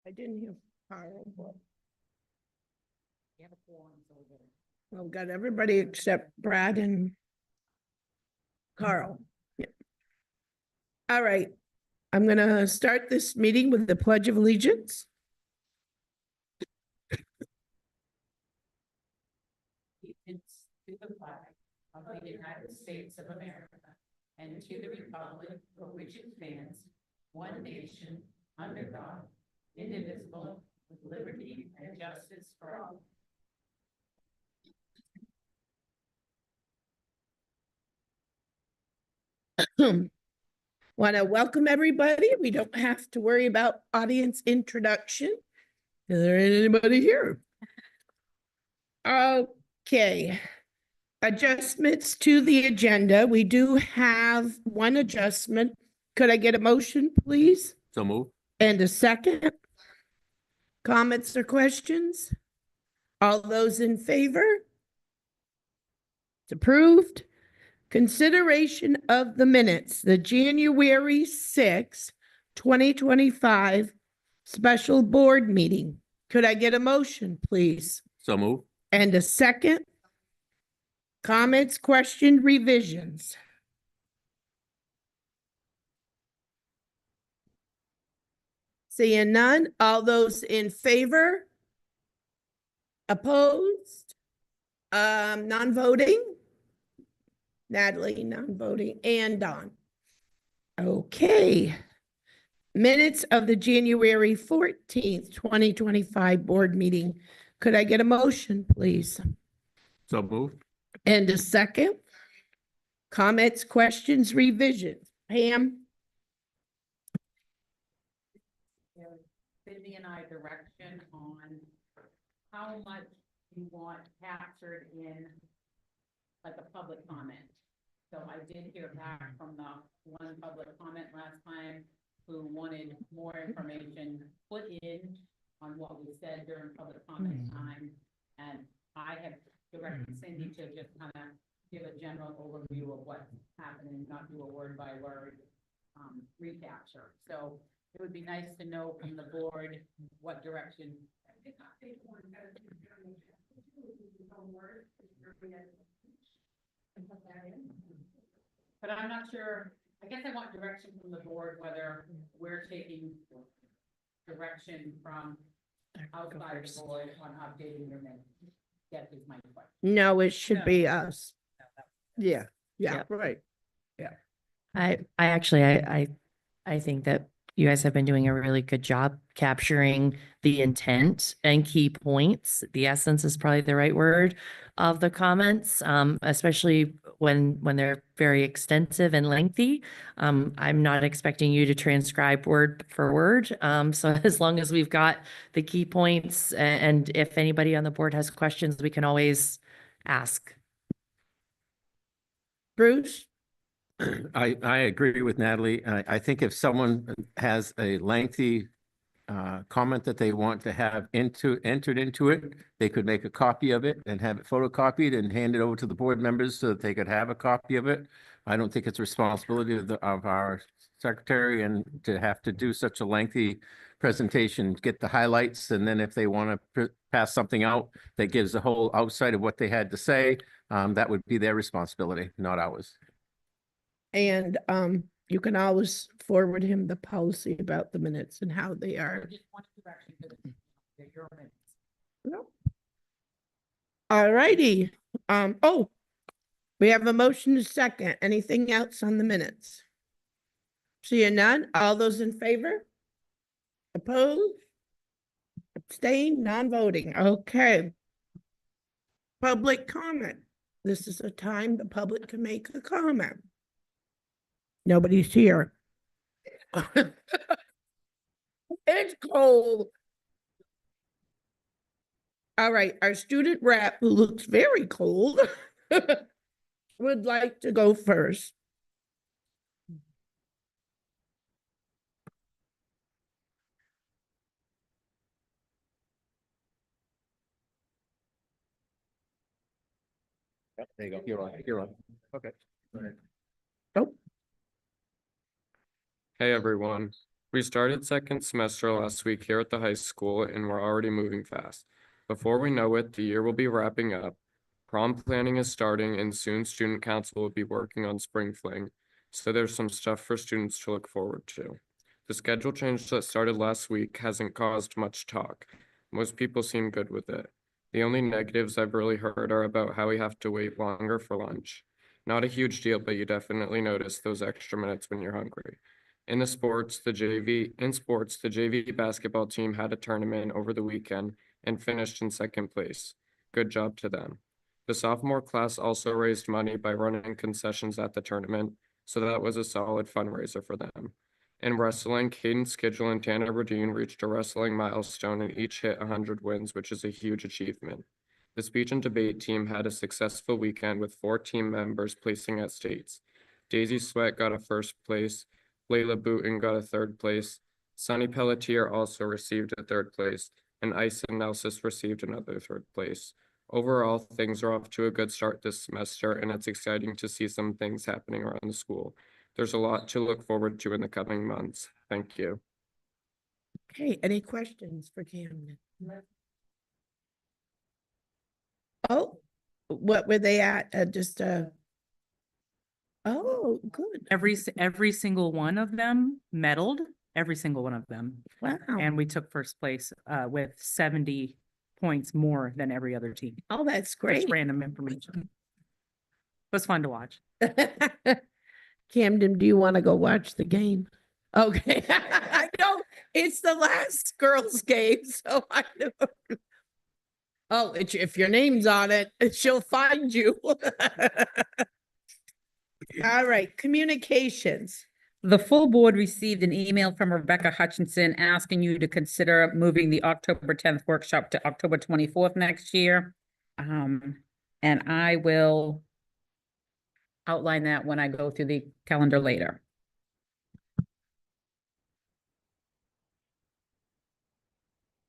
I didn't hear Carl, but well, got everybody except Brad and Carl. Yeah. All right. I'm gonna start this meeting with the Pledge of Allegiance. Allegiance to the flag of the United States of America and to the republic for which it stands, one nation, under God, indivisible, with liberty and justice for all. Want to welcome everybody. We don't have to worry about audience introduction. Is there anybody here? Okay. Adjustments to the agenda. We do have one adjustment. Could I get a motion, please? So move. And a second? Comments or questions? All those in favor? It's approved. Consideration of the minutes, the January 6th, 2025 special board meeting. Could I get a motion, please? So move. And a second? Comments, question, revisions? Seeing none, all those in favor? Opposed? Non-voting? Natalie, non-voting, and Don. Okay. Minutes of the January 14th, 2025 board meeting. Could I get a motion, please? So move. And a second? Comments, questions, revisions? Pam? Cindy and I direction on how much you want captured in like a public comment. So I did hear back from the one public comment last time who wanted more information put in on what we said during public comment time. And I have directed Cindy to just kind of give a general overview of what's happening, not do a word by word recapture. So it would be nice to know from the board what direction. But I'm not sure, I guess I want direction from the board, whether we're taking direction from outside the board on updating your minutes. That is my question. No, it should be us. Yeah, Yep. right. I think that you guys have been doing a really good job capturing the intent and key points. The essence is probably the right word of the comments, especially when they're very extensive and lengthy. I'm not expecting you to transcribe word for word. So as long as we've got the key points, and if anybody on the board has questions, we can always ask. Bruce? I agree with Natalie. I think if someone has a lengthy comment that they want to have entered into it, they could make a copy of it and have it photocopied and hand it over to the board members so that they could have a copy of it. I don't think it's responsibility of our secretary and to have to do such a lengthy presentation, get the highlights, and then if they want to pass something out that gives the whole outside of what they had to say, that would be their responsibility, not ours. And you can always forward him the policy about the minutes and how they are. I just want direction to your minutes. Yep. All righty. Oh, we have a motion to second. Anything else on the minutes? Seeing none, all those in favor? Opposed? Abstain, non-voting. Okay. Public comment. This is a time the public can make a comment. Nobody's here. It's cold. All right, our student rep, who looks very cold, would like to go first. Yep, there you go. You're on. You're on. Okay. Oh, Hey everyone, We started second semester last week here at the high school and we're already moving fast. Before we know it, the year will be wrapping up. Prom planning is starting and soon student council will be working on spring fling. So there's some stuff for students to look forward to. The schedule change that started last week hasn't caused much talk. Most people seem good with it. The only negatives I've really heard are about how we have to wait longer for lunch. Not a huge deal, but you definitely notice those extra minutes when you're hungry. In sports, the JV basketball team had a tournament over the weekend and finished in second place. Good job to them. The sophomore class also raised money by running concessions at the tournament, so that was a solid fundraiser for them. In wrestling, Caden Schedule and Tanner Radine reached a wrestling milestone and each hit 100 wins, which is a huge achievement. The speech and debate team had a successful weekend with 4 team members placing at states. Daisy Sweat got a first place, Layla Booten got a third place, Sunny Pelletier also received a third place, and Ison Nelsis received another third place. Overall, things are off to a good start this semester, and it's exciting to see some things happening around the school. There's a lot to look forward to in the coming months. Thank you. Okay, any questions for Camden? Oh, what were they at? Oh, good. Every single one of them medaled, every single one of them. Wow. And we took first place with 70 points more than every other team. Oh, that's Just great. random information. It was fun to watch. Camden, do you want to go watch the game? Okay, I know it's the last girls' game, so I know. Oh, if your name's on it, she'll find you. All right, communications. The full board received an email from Rebecca Hutchinson asking you to consider moving the October 10th workshop to October 24th next year. And I will outline that when I go through the calendar later.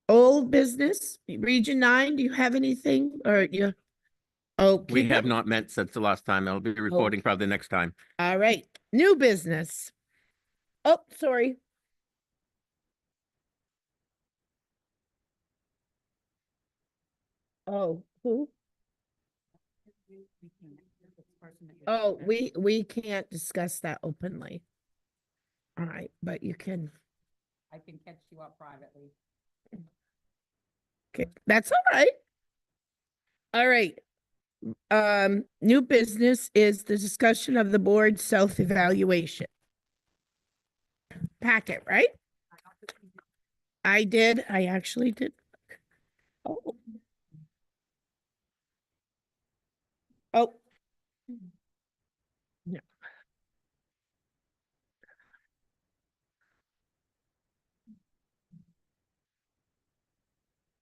Old business, Region 9, do you have anything or you? Okay. We have not met since the last time. I'll be reporting probably next time. All right, new business. Oh, sorry. Oh, who? Oh, we can't discuss that openly. All right, but you can, I can catch you up privately. okay, that's all right. All right. New business is the discussion of the board self-evaluation. Packet, right? I did, I actually did. Oh. Oh. No.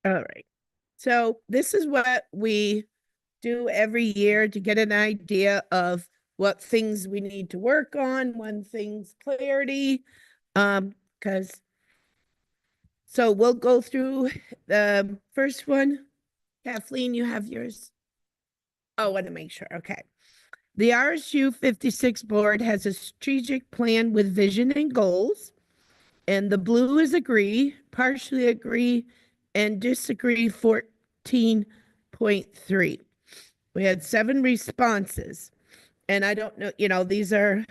All right. So this is what we do every year to get an idea of what things we need to work on, when things clarity. Because so we'll go through the first one. Kathleen, you have yours. Oh, I want to make sure. Okay. The RSU56 board has a strategic plan with vision and goals. And the blue is agree, partially agree, and disagree 14.3. We had 7 responses. And I don't know, these are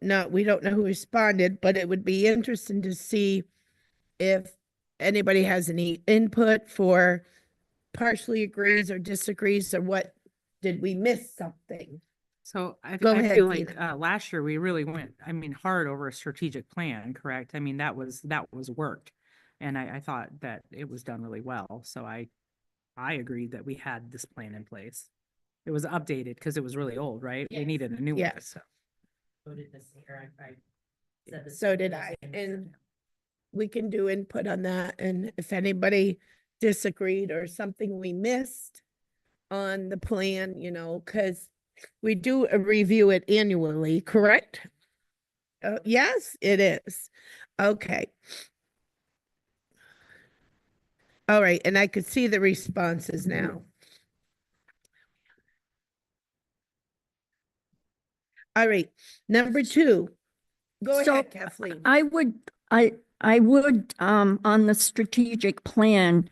not, we don't know who responded, but it would be interesting to see if anybody has any input for partially agrees or disagrees, or what, did we miss something? So I Go I ahead, feel like Tina. last year we really went, hard over a strategic plan, correct? I mean, that was worked. And I thought that it was done really well. So I agreed that we had this plan in place. It was updated because it was really old, right? We needed a new one. Yes, Voted this year. I said this so did was I. in- And we can do input on that. And if anybody disagreed or something we missed on the plan, because we do review it annually, correct? Yes, it is. Okay. All right, and I could see the responses now. All right, number 2. Go So, ahead, Kathleen. I would I would, on the strategic plan,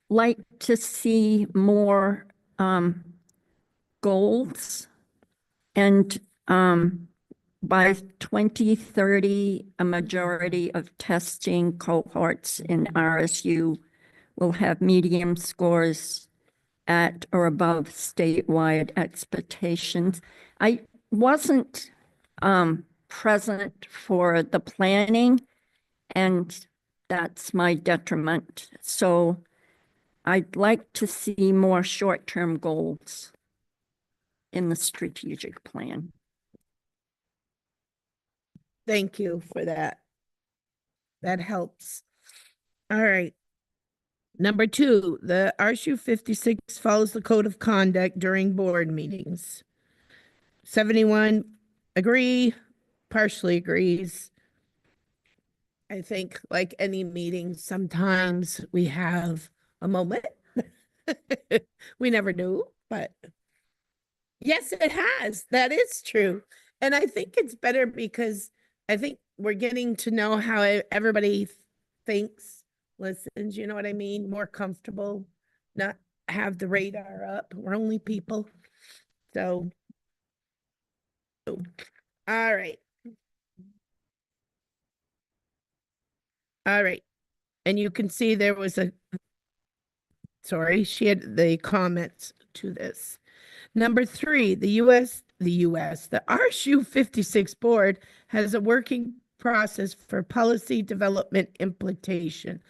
like to see more, goals. And, by 2030, a majority of testing cohorts in RSU will have medium scores at or above statewide expectations. I wasn't present for the planning, and that's my detriment. So I'd like to see more short-term goals in the strategic plan. Thank you for that. That helps. All right. Number 2, the RSU56 follows the code of conduct during board meetings. 71 agree, partially agrees. I think like any meeting, sometimes we have a moment. We never do, but yes, it has. That is true. And I think it's better because I think we're getting to know how everybody thinks, listens, you know what I mean? More comfortable, not have the radar up. We're only people. So, all right. All right. And you can see there was she had the comments to this. Number 3, the RSU56 board has a working process for policy development implementation.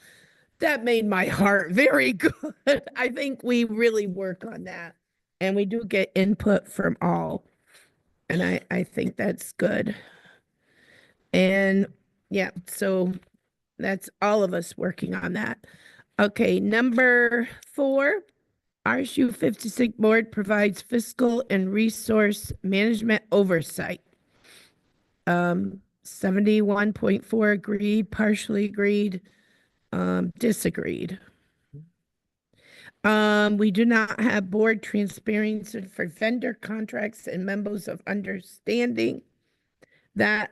That made my heart very good. I think we really work on that, and we do get input from all. And I think that's good. And yeah, so that's all of us working on that. Okay, number 4, RSU56 board provides fiscal and resource management oversight. 71.4 agreed, partially agreed, disagreed. We do not have board transparency for vendor contracts and memos of understanding. That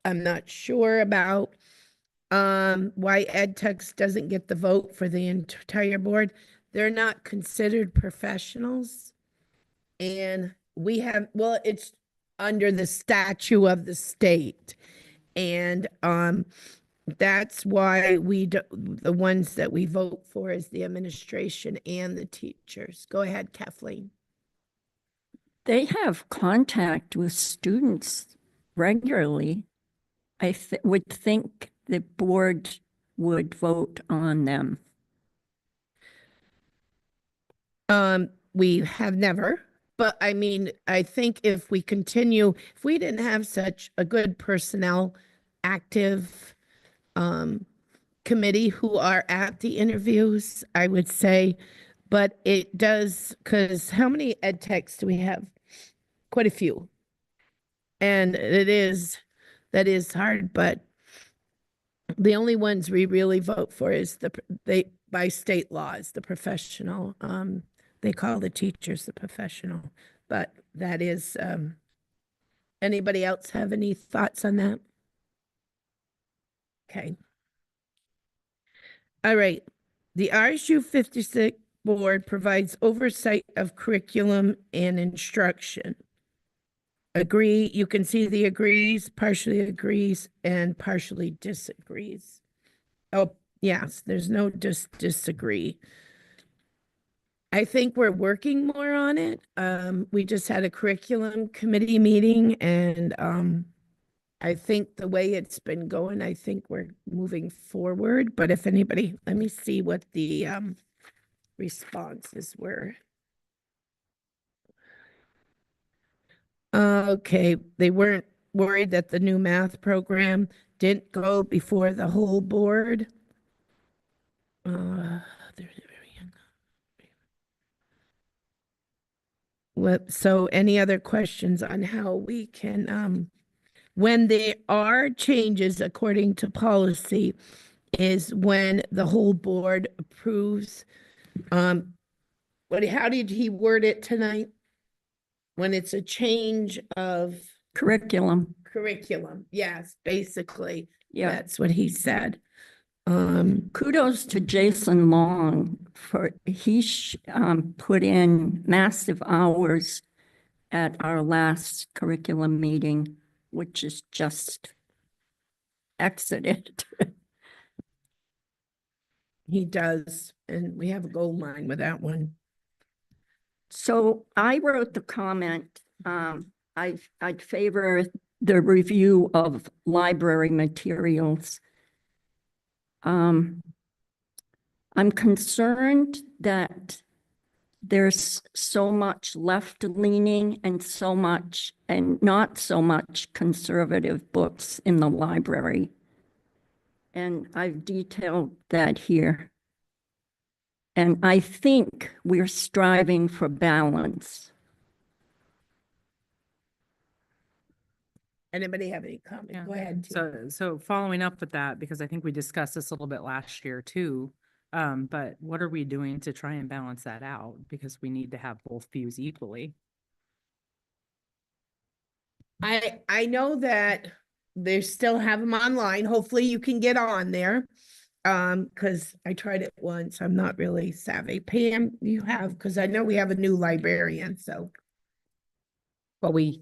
I'm not sure about. Why EdTech doesn't get the vote for the entire board. They're not considered professionals. And we have, well, it's under the statute of the state. And that's why the ones that we vote for is the administration and the teachers. Go ahead, Kathleen. They have contact with students regularly. I would think the board would vote on them. We have never, but I mean, I think if we continue, if we didn't have such a good personnel active committee who are at the interviews, I would say, but it does, because how many ed techs do we have? Quite a few. And that is hard, but the only ones we really vote for is by state laws, the professional, they call the teachers the professional, but that is, anybody else have any thoughts on that? Okay. All right. The RSU56 board provides oversight of curriculum and instruction. Agree, you can see the agrees, partially agrees, and partially disagrees. Oh, yes, there's no disagree. I think we're working more on it. We just had a curriculum committee meeting, and I think the way it's been going, I think we're moving forward. But if anybody, let me see what the responses were. Okay, they weren't worried that the new math program didn't go before the whole board. So any other questions on how we can, when there are changes according to policy, is when the whole board approves. How did he word it tonight? When it's a change of Curriculum. curriculum, yes, basically. Yeah, That's what he said. kudos to Jason Long for, put in massive hours at our last curriculum meeting, which is just exited. he does, and we have a gold mine with that one. So I wrote the comment, I'd favor the review of library materials. I'm concerned that there's so much left-leaning and so much, and not so much conservative books in the library. And I've detailed that here. And I think we're striving for balance. Anybody have any comment? Yeah. Go ahead. Tia. So following up with that, because I think we discussed this a little bit last year too. But what are we doing to try and balance that out? Because we need to have both views equally. I know that they still have them online. Hopefully you can get on there. Because I tried it once. I'm not really savvy. Pam, you have, because I know we have a new librarian, so. Well, we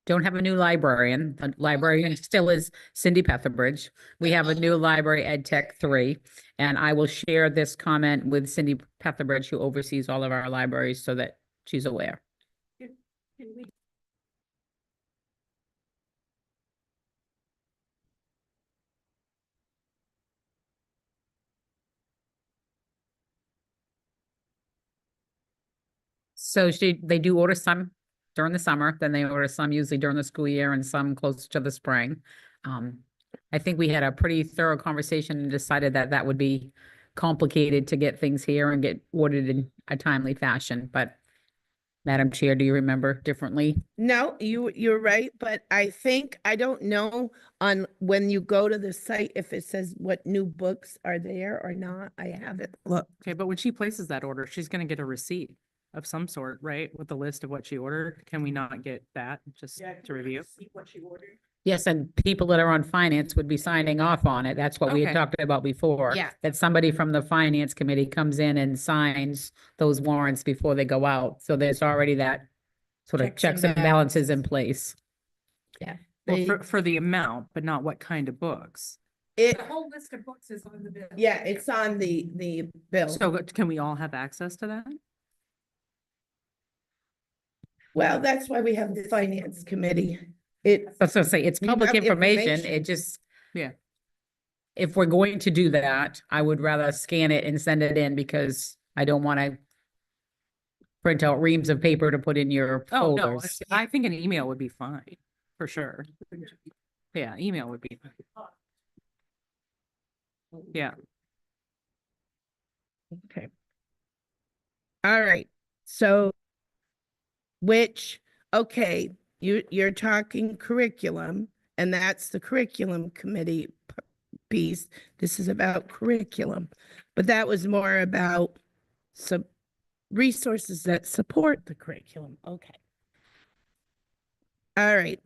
don't have a new librarian. The librarian still is Cindy Petherbridge. We have a new library, Ed Tech 3, and I will share this comment with Cindy Petherbridge, who oversees all of our libraries, so that she's aware. So they do order some during the summer, then they order some usually during the school year and some close to the spring. I think we had a pretty thorough conversation and decided that that would be complicated to get things here and get ordered in a timely fashion, but Madam Chair, do you remember differently? No, you're right, but I think, I don't know on when you go to the site, if it says what new books are there or not. I haven't looked. Okay, but when she places that order, she's gonna get a receipt of some sort, right? With the list of what she ordered. Can we not get that just to review? Yes, and people that are on finance would be signing off on it. That's what we had Okay. talked about before. Yeah. That somebody from the finance committee comes in and signs those warrants before they go out. So there's already that sort of checks and balances in place. Yeah. Well, They- for the amount, but not what kind of books. It, whole list of books is on the bill. yeah, it's on the bill. So can we all have access to that? Well, that's why we have the finance committee. It, That's what I say, it's You public have information. information. It just. Yeah. If we're going to do that, I would rather scan it and send it in because I don't want to print out reams of paper to put in your Oh, no, folders. I think an email would be fine, for sure. Yeah, email would be. Yeah, okay. All right, so okay, you're talking curriculum, and that's the curriculum committee piece. This is about curriculum, but that was more about some resources that support the curriculum. Okay. All right.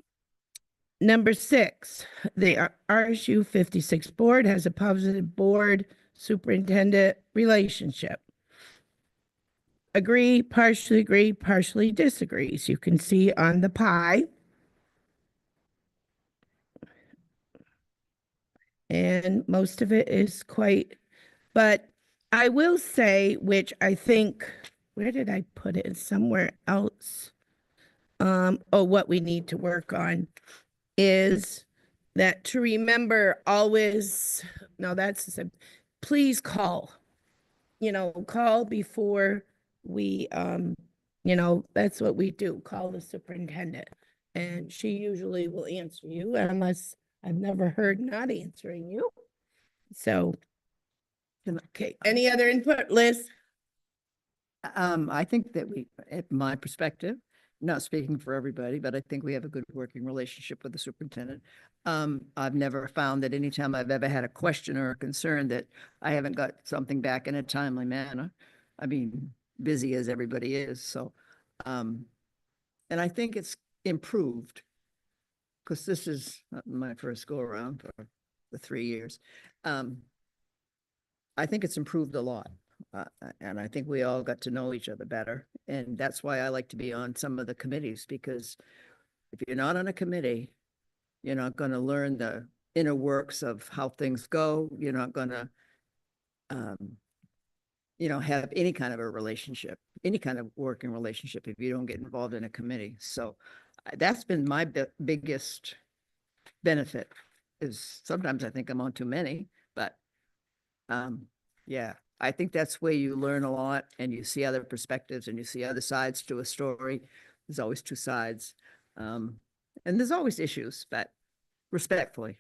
Number 6, the RSU56 board has a positive board superintendent relationship. Agree, partially disagrees. You can see on the pie. And most of it is quite, but I will say, which I think, where did I put it? Somewhere else. What we need to work on is that to remember always, no, please call. Call before we, that's what we do, call the superintendent. And she usually will answer you unless I've never heard not answering you. So, okay, any other input, Liz? I think that at my perspective, not speaking for everybody, but I think we have a good working relationship with the superintendent. I've never found that anytime I've ever had a question or a concern that I haven't got something back in a timely manner. I mean, busy as everybody is, so, and I think it's improved because this is not my first go around for the 3 years. I think it's improved a lot. And I think we all got to know each other better. And that's why I like to be on some of the committees, because if you're not on a committee, you're not going to learn the inner works of how things go. You're not going to, have any kind of a relationship, any kind of working relationship if you don't get involved in a committee. So that's been my biggest benefit, is sometimes I think I'm on too many, but yeah, I think that's where you learn a lot and you see other perspectives and you see other sides to a story. There's always two sides. And there's always issues, but respectfully.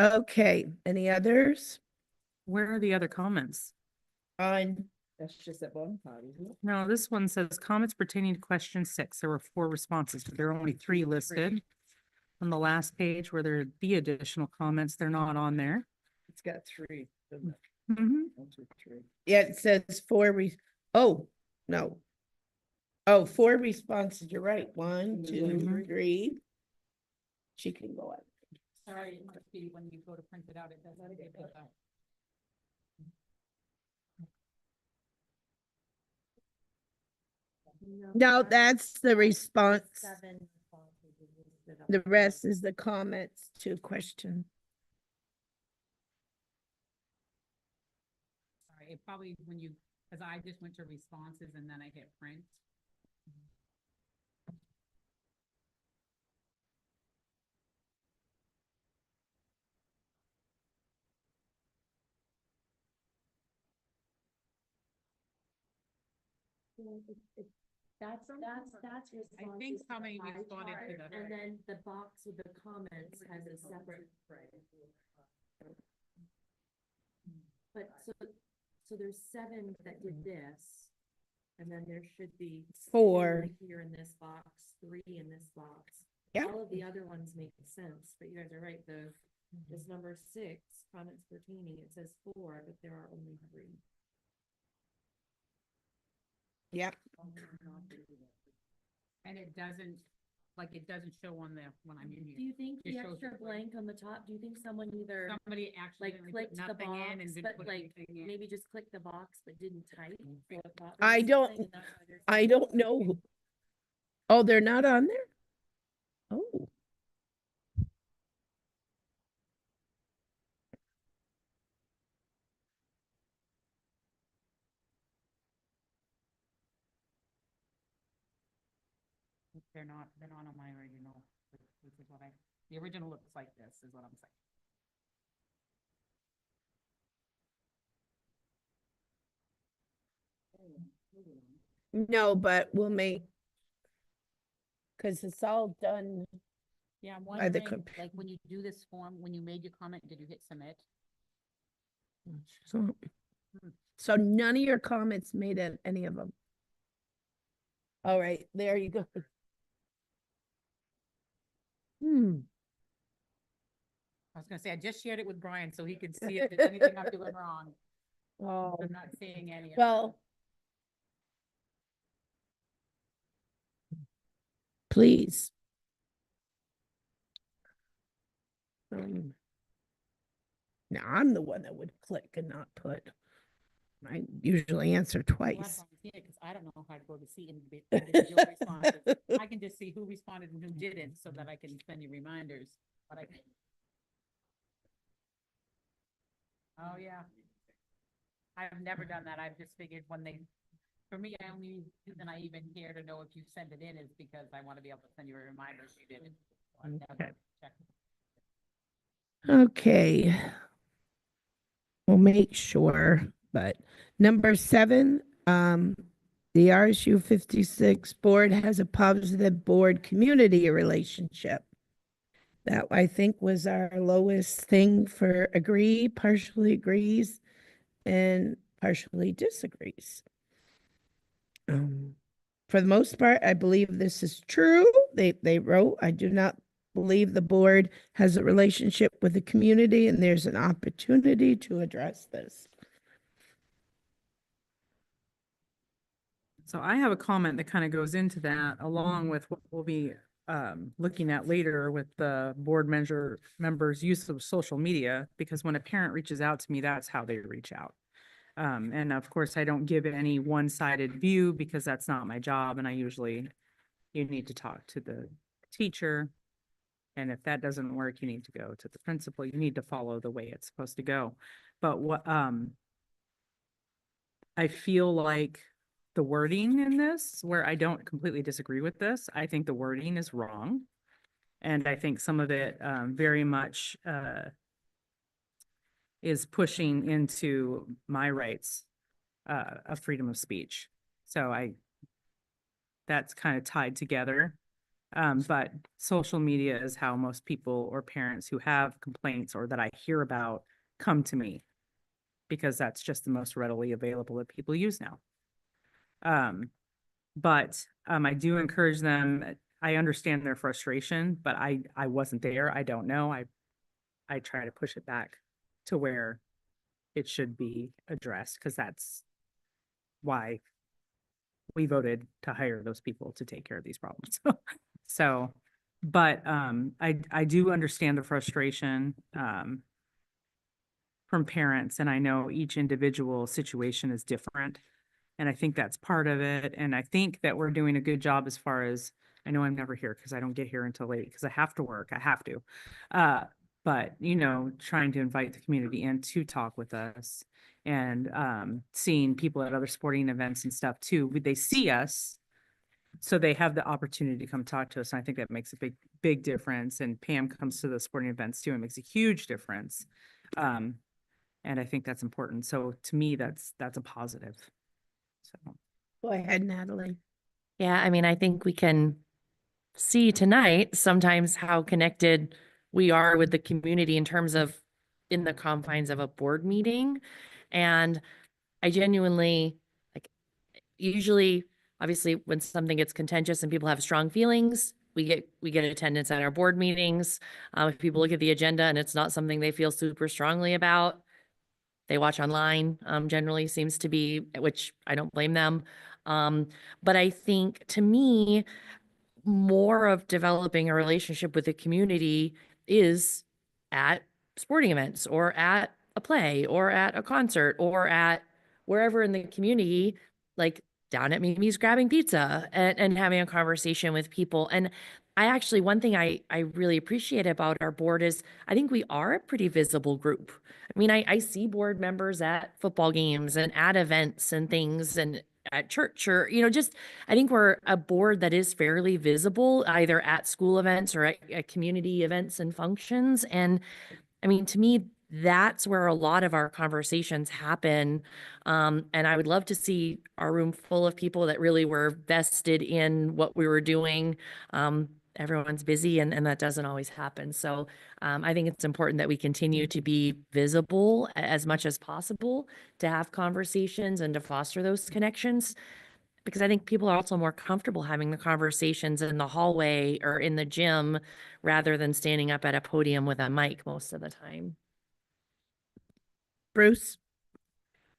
Okay, any others? Where are the other comments? On, That's just that one part, isn't it? No, this one says comments pertaining to question 6. There were 4 responses, but there are only 3 listed. On the last page where there are the additional comments, they're not on there. It's got 3. doesn't it? Mhm. 1, 2, 3. yeah, it says oh, no. Oh, 4 responses, you're right. 1, 2, Mhm. 3. She can go up. Sorry, it must be when you go to print it out, it doesn't give it out. No, that's the response. The rest is the comments to question. Sorry, it probably when you, because I just went to responses and then I hit print. That's I think how many responded to the. and then the box with the comments has a separate. But so there's 7 that did this. And then there should be 4. 2 here in this box, 3 in this box. Yeah. All of the other ones make sense, but you guys are right, this number 6, comments pertaining, it says 4, but there are only 3. Yep. And it doesn't show on the, when I'm in Do here. you think It the shows extra the blank on the top, do you think someone either Somebody like accidentally put clicked the nothing in and box, didn't but put like anything in. maybe just clicked the box but didn't type? So it thought I there was don't- something and that's why they're I saying- don't know. Oh, they're not on there? Oh, They're not on my original, which is what the original looks like this, is what I'm saying. no, but we'll make, because it's all done. Yeah, I'm By the wondering, like, when you do this form, when you made your comment, did you hit submit? So none of your comments made any of them. All right, there you go. I was gonna say, I just shared it with Brian, so he could see if there's anything I'm doing wrong. Oh, I'm not seeing any of it. well. Please. Now I'm the one that would click and not put. I usually answer I'm glad twice. Brian's here, because I don't know how to go to see individual responses. I can just see who responded and who didn't, so that I can send you reminders, but I. Oh, yeah. I've never done that. I've just figured when they, for me, I only, reason I even care to know if you send it in is because I want to be able to send you a reminder if you didn't. So I've never Okay. checked. Okay. We'll make sure, but number 7, the RSU56 board has a positive board community relationship. That I think was our lowest thing for partially agrees and partially disagrees. For the most part, I believe this is true. They wrote, I do not believe the board has a relationship with the community and there's an opportunity to address this. So I have a comment that kind of goes into that, along with what will be looking at later with the board members' use of social media, because when a parent reaches out to me, that's how they reach out. And of course, I don't give any one-sided view because that's not my job. And you need to talk to the teacher. And if that doesn't work, you need to go to the principal. You need to follow the way it's supposed to go. But I feel like the wording in this, where I don't completely disagree with this, I think the wording is wrong. And I think some of it very much is pushing into my rights of freedom of speech. So that's kind of tied together. But social media is how most people or parents who have complaints or that I hear about come to me, because that's just the most readily available that people use now. But I do encourage them. I understand their frustration, but I wasn't there. I don't know. I try to push it back to where it should be addressed, because that's why we voted to hire those people to take care of these problems. So, but I do understand the frustration from parents, and I know each individual situation is different. And I think that's part of it. And I think that we're doing a good job as far as, I know I'm never here because I don't get here until late because I have to work. I have to. But, trying to invite the community in to talk with us, and seeing people at other sporting events and stuff too. They see us, so they have the opportunity to come talk to us. And I think that makes a big, big difference. And Pam comes to the sporting events too and makes a huge difference. And I think that's important. So to me, that's a positive. So. Go ahead, Natalie. Yeah, I mean, I think we can see tonight sometimes how connected we are with the community in terms of in the confines of a board meeting. And I genuinely, like, usually, obviously, when something gets contentious and people have strong feelings, we get attendance at our board meetings. If people look at the agenda and it's not something they feel super strongly about, they watch online, generally seems to be, which I don't blame them. But I think, to me, more of developing a relationship with the community is at sporting events or at a play or at a concert or at wherever in the community, like down at Mimi's grabbing pizza and having a conversation with people. And one thing I really appreciate about our board is I think we are a pretty visible group. I mean, I see board members at football games and at events and things and at church, or, I think we're a board that is fairly visible either at school events or at community events and functions. And I mean, to me, that's where a lot of our conversations happen. And I would love to see our room full of people that really were vested in what we were doing. Everyone's busy and that doesn't always happen. So I think it's important that we continue to be visible as much as possible, to have conversations and to foster those connections, because I think people are also more comfortable having the conversations in the hallway or in the gym rather than standing up at a podium with a mic most of the time. Bruce?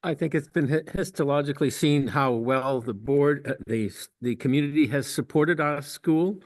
I think it's been histologically seen how well the board, the community has supported our school.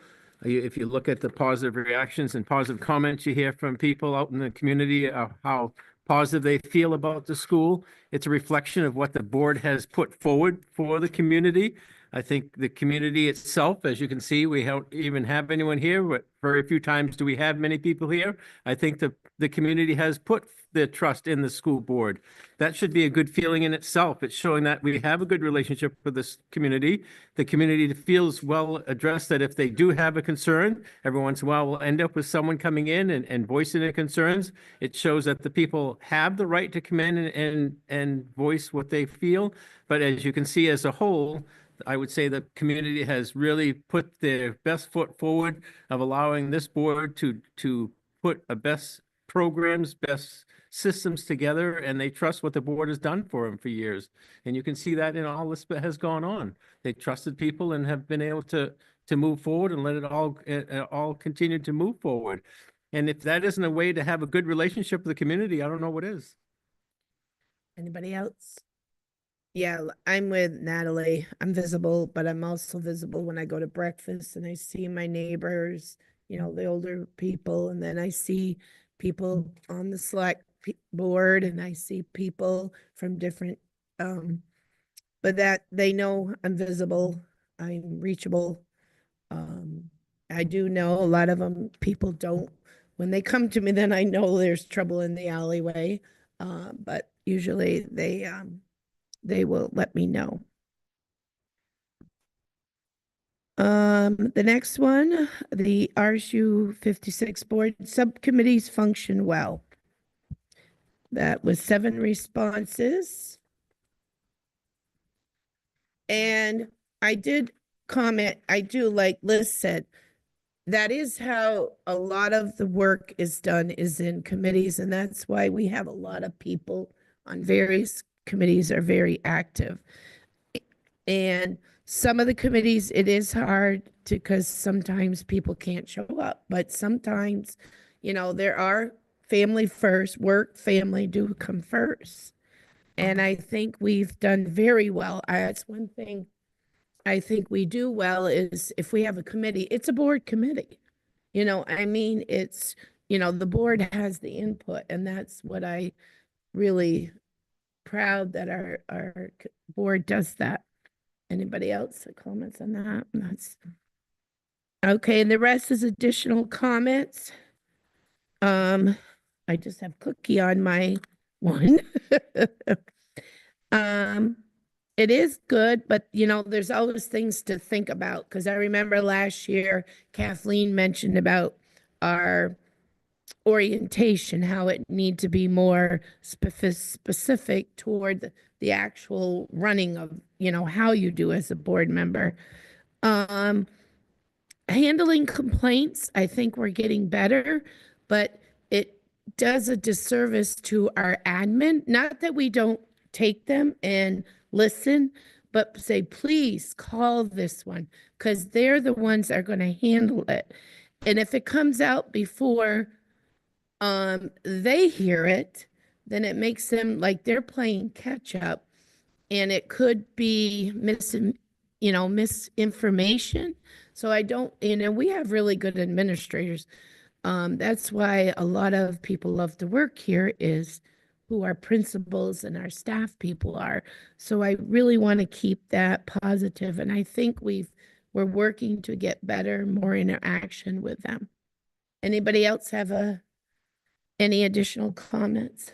If you look at the positive reactions and positive comments you hear from people out in the community, how positive they feel about the school, it's a reflection of what the board has put forward for the community. I think the community itself, as you can see, we don't even have anyone here, but very few times do we have many people here. I think the community has put their trust in the school board. That should be a good feeling in itself. It's showing that we have a good relationship with this community. The community feels well addressed, that if they do have a concern, every once in a while we'll end up with someone coming in and voicing their concerns. It shows that the people have the right to come in and voice what they feel. But as you can see, as a whole, I would say the community has really put their best foot forward of allowing this board to put a best programs, best systems together, and they trust what the board has done for them for years. And you can see that in all this that has gone on. They trusted people and have been able to move forward and let it all continue to move forward. And if that isn't a way to have a good relationship with the community, I don't know what is. Anybody else? Yeah, I'm with Natalie. I'm visible, but I'm also visible when I go to breakfast and I see my neighbors, the older people, and then I see people on the board and I see people from different, but that they know I'm visible, I'm reachable. Um, I do know a lot of them, people don't, when they come to me, then I know there's trouble in the alleyway. But usually they will let me know. The next one, the RSU56 board subcommittees function well. That was 7 responses. And I did comment, I do, like Liz said, that is how a lot of the work is done, is in committees, and that's why we have a lot of people on various committees are very active. And some of the committees, it is hard to, because sometimes people can't show up, but sometimes, there are family first, work, family do come first. And I think we've done very well. That's one thing I think we do well is if we have a committee, it's a board committee. It's, the board has the input, and that's what I really proud that our board does that. Anybody else comments on that? That's okay. And the rest is additional comments. I just have cookie on my one. It is good, but there's always things to think about, because I remember last year Kathleen mentioned about our orientation, how it need to be more specific toward the actual running of, how you do as a board member. Handling complaints, I think we're getting better, but it does a disservice to our admin. Not that we don't take them and listen, but say, please call this one, because they're the ones that are going to handle it. And if it comes out before they hear it, then it makes them like they're playing catch up, and it could be misinformation. So I don't, we have really good administrators. That's why a lot of people love to work here, is who our principals and our staff people are. So I really want to keep that positive, and I think we're working to get better, more interaction with them. Anybody else have any additional comments?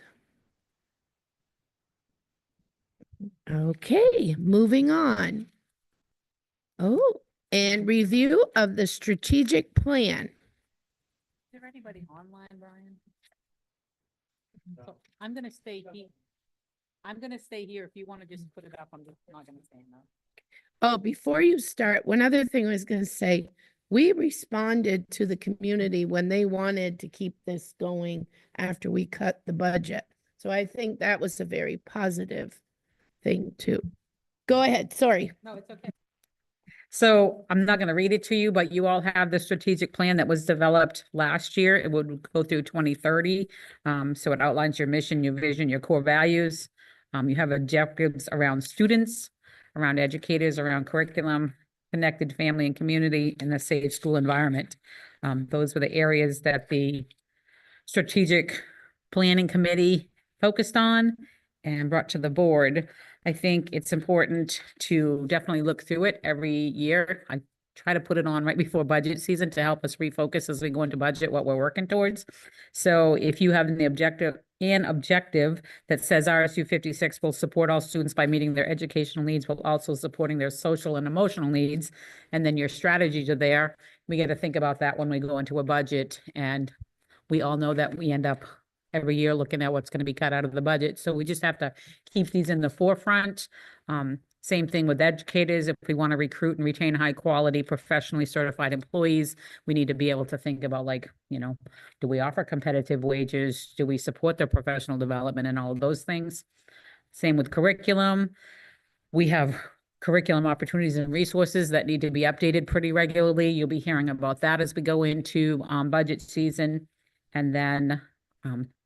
Okay, moving on. Oh, and review of the strategic plan. Is there anybody online, Brian? So I'm gonna stay here. I'm gonna stay here. If you want to just put it up, I'm just not gonna say no. Oh, before you start, one other thing I was going to say, we responded to the community when they wanted to keep this going after we cut the budget. So I think that was a very positive thing too. Go ahead, sorry. No, it's okay. So I'm not going to read it to you, but you all have the strategic plan that was developed last year. It would go through 2030. So it outlines your mission, your vision, your core values. You have objectives around students, around educators, around curriculum, connected family and community, and a safe school environment. Those were the areas that the strategic planning committee focused on and brought to the board. I think it's important to definitely look through it every year. I try to put it on right before budget season to help us refocus as we go into budget what we're working towards. So if you have an objective that says RSU56 will support all students by meeting their educational needs while also supporting their social and emotional needs, and then your strategies are there, we got to think about that when we go into a budget. And we all know that we end up every year looking at what's going to be cut out of the budget. So we just have to keep these in the forefront. Same thing with educators. If we want to recruit and retain high quality, professionally certified employees, we need to be able to think about, like, do we offer competitive wages? Do we support their professional development and all of those things? Same with curriculum. We have curriculum opportunities and resources that need to be updated pretty regularly. You'll be hearing about that as we go into budget season. And then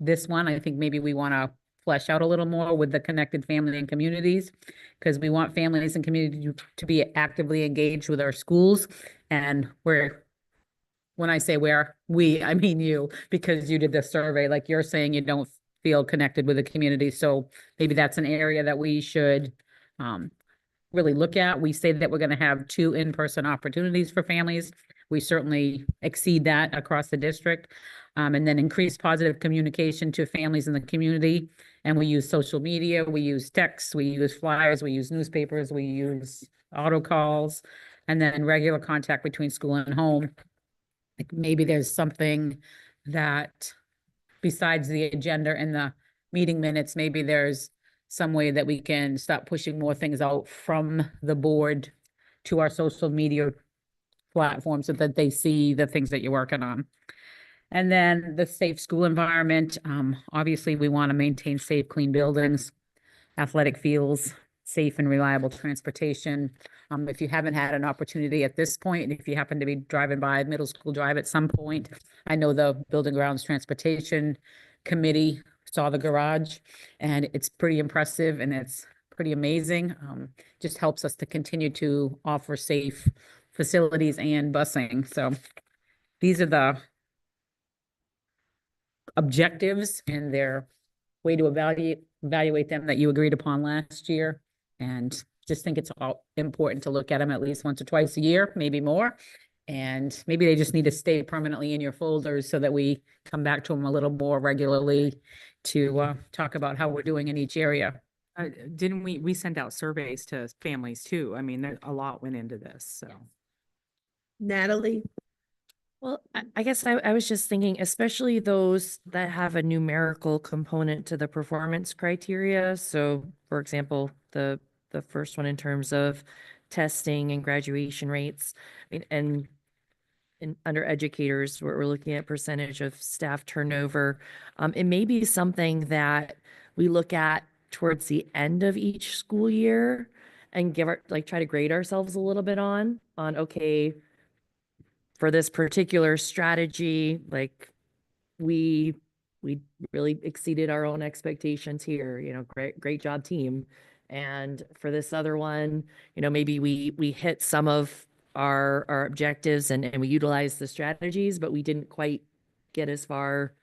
this one, I think maybe we want to flesh out a little more with the connected family and communities. Because we want families and community to be actively engaged with our schools. And when I say we, I mean you, because you did the survey, like you're saying, you don't feel connected with the community. So maybe that's an area that we should really look at. We say that we're going to have 2 in-person opportunities for families. We certainly exceed that across the district. And then increase positive communication to families in the community. And we use social media, we use texts, we use flyers, we use newspapers, we use auto calls, and then regular contact between school and home. Like maybe there's something that besides the agenda and the meeting minutes, maybe there's some way that we can stop pushing more things out from the board to our social media platforms so that they see the things that you're working on. And then the safe school environment. Obviously, we want to maintain safe, clean buildings, athletic fields, safe and reliable transportation. If you haven't had an opportunity at this point, and if you happen to be driving by Middle School Drive at some point, I know the Building Grounds Transportation Committee saw the garage, and it's pretty impressive and it's pretty amazing. Just helps us to continue to offer safe facilities and busing. So these are the objectives and their way to evaluate them that you agreed upon last year. And just think it's all important to look at them at least once or twice a year, maybe more. And maybe they just need to stay permanently in your folders so that we come back to them a little more regularly to talk about how we're doing in each area. Didn't we sent out surveys to families too? I mean, a lot went into this, so. Natalie? Well, I guess I was just thinking, especially those that have a numerical component to the performance criteria. So for example, the first one in terms of testing and graduation rates. I mean, and under educators, we're looking at percentage of staff turnover. It may be something that we look at towards the end of each school year and try to grade ourselves a little bit on, okay, for this particular strategy, like we really exceeded our own expectations here, great job team. And for this other one, maybe we hit some of our objectives and we utilized the strategies, but we didn't quite get as far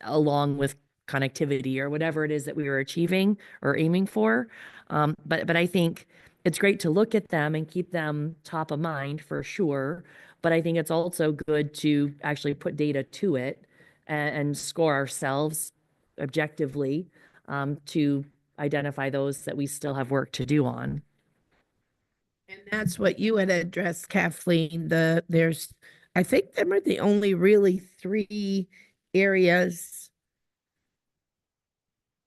along with connectivity or whatever it is that we were achieving or aiming for. But I think it's great to look at them and keep them top of mind for sure. But I think it's also good to actually put data to it and score ourselves objectively to identify those that we still have work to do on. And that's what you had addressed, Kathleen. I think them are the only really 3 areas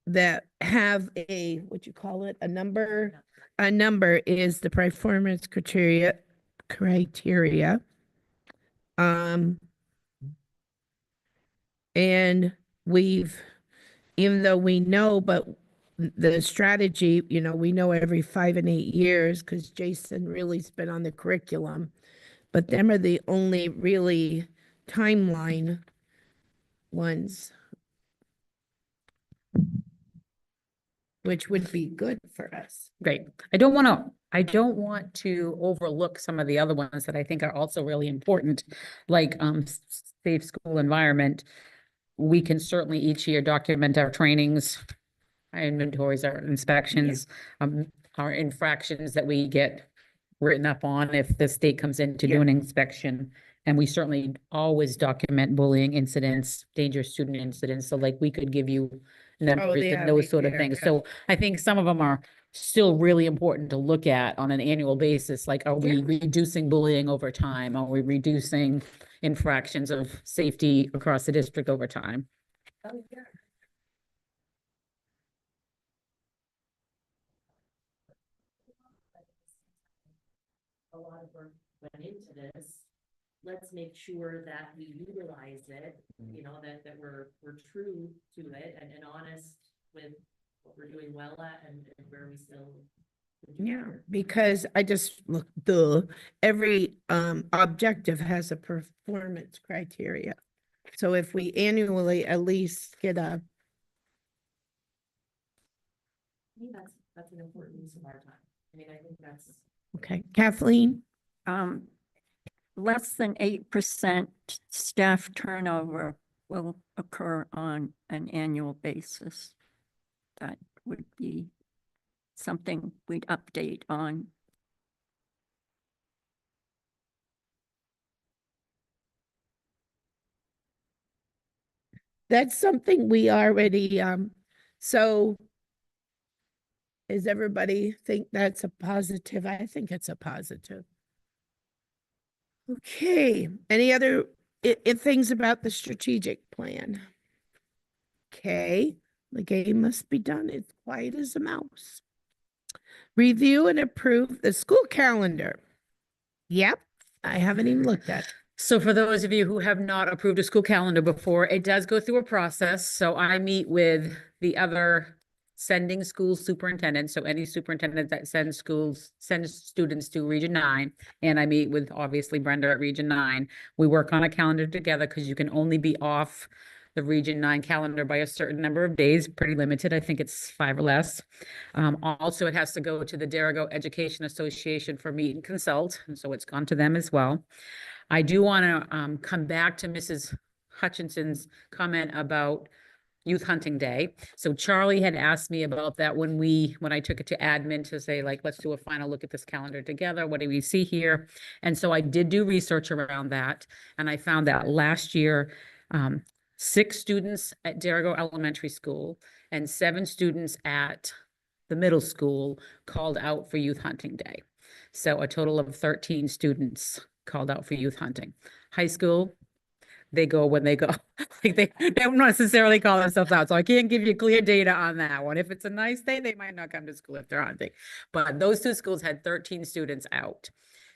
that have what you call it, a number. A number is the performance criteria. And even though we know, but the strategy, we know every 5 and 8 years, because Jason really's been on the curriculum, but them are the only really timeline ones, which would be good for us. Great. I don't want to overlook some of the other ones that I think are also really important, like safe school environment. We can certainly each year document our trainings, our inventories, our inspections, our infractions that we get written up on if the state comes in to do an inspection. And we certainly always document bullying incidents, dangerous student incidents. So like we could give you numbers and those sort of things. So I think some of them are still really important to look at on an annual basis. Like, are we reducing bullying over time? Are we reducing infractions of safety across the district over time? Oh, yeah. A lot of work went into this. Let's make sure that we utilize it, that we're true to it and honest with what we're doing well at and where we still. Yeah, because I just every objective has a performance criteria. So if we annually at least get me, that's an important use of our time. I mean, I think that's. Okay, Kathleen? Less than 8% staff turnover will occur on an annual basis. That would be something we'd update on. That's something we already, so is everybody think that's a positive? I think it's a positive. Okay, any other things about the strategic plan? Okay, the game must be done. It's quiet as a mouse. Review and approve the school calendar. Yep, I haven't even looked at it. So for those of you who have not approved a school calendar before, it does go through a process. So I meet with the other sending school superintendents. So any superintendent that sends students to Region 9, and I meet with obviously Brenda at Region 9. We work on a calendar together because you can only be off the Region 9 calendar by a certain number of days, pretty limited. I think it's 5 or less. Also, it has to go to the Derigo Education Association for meet and consult. And so it's gone to them as well. I do want to come back to Mrs. Hutchinson's comment about Youth Hunting Day. So Charlie had asked me about that when I took it to admin to say, like, let's do a final look at this calendar together. What do we see here? And so I did do research around that. And I found that last year, 6 students at Derigo Elementary School and 7 students at the middle school called out for Youth Hunting Day. So a total of 13 students called out for youth hunting. High school, they go when they go. Like they don't necessarily call themselves out. So I can't give you clear data on that one. If it's a nice day, they might not come to school if they're hunting. But those 2 schools had 13 students out.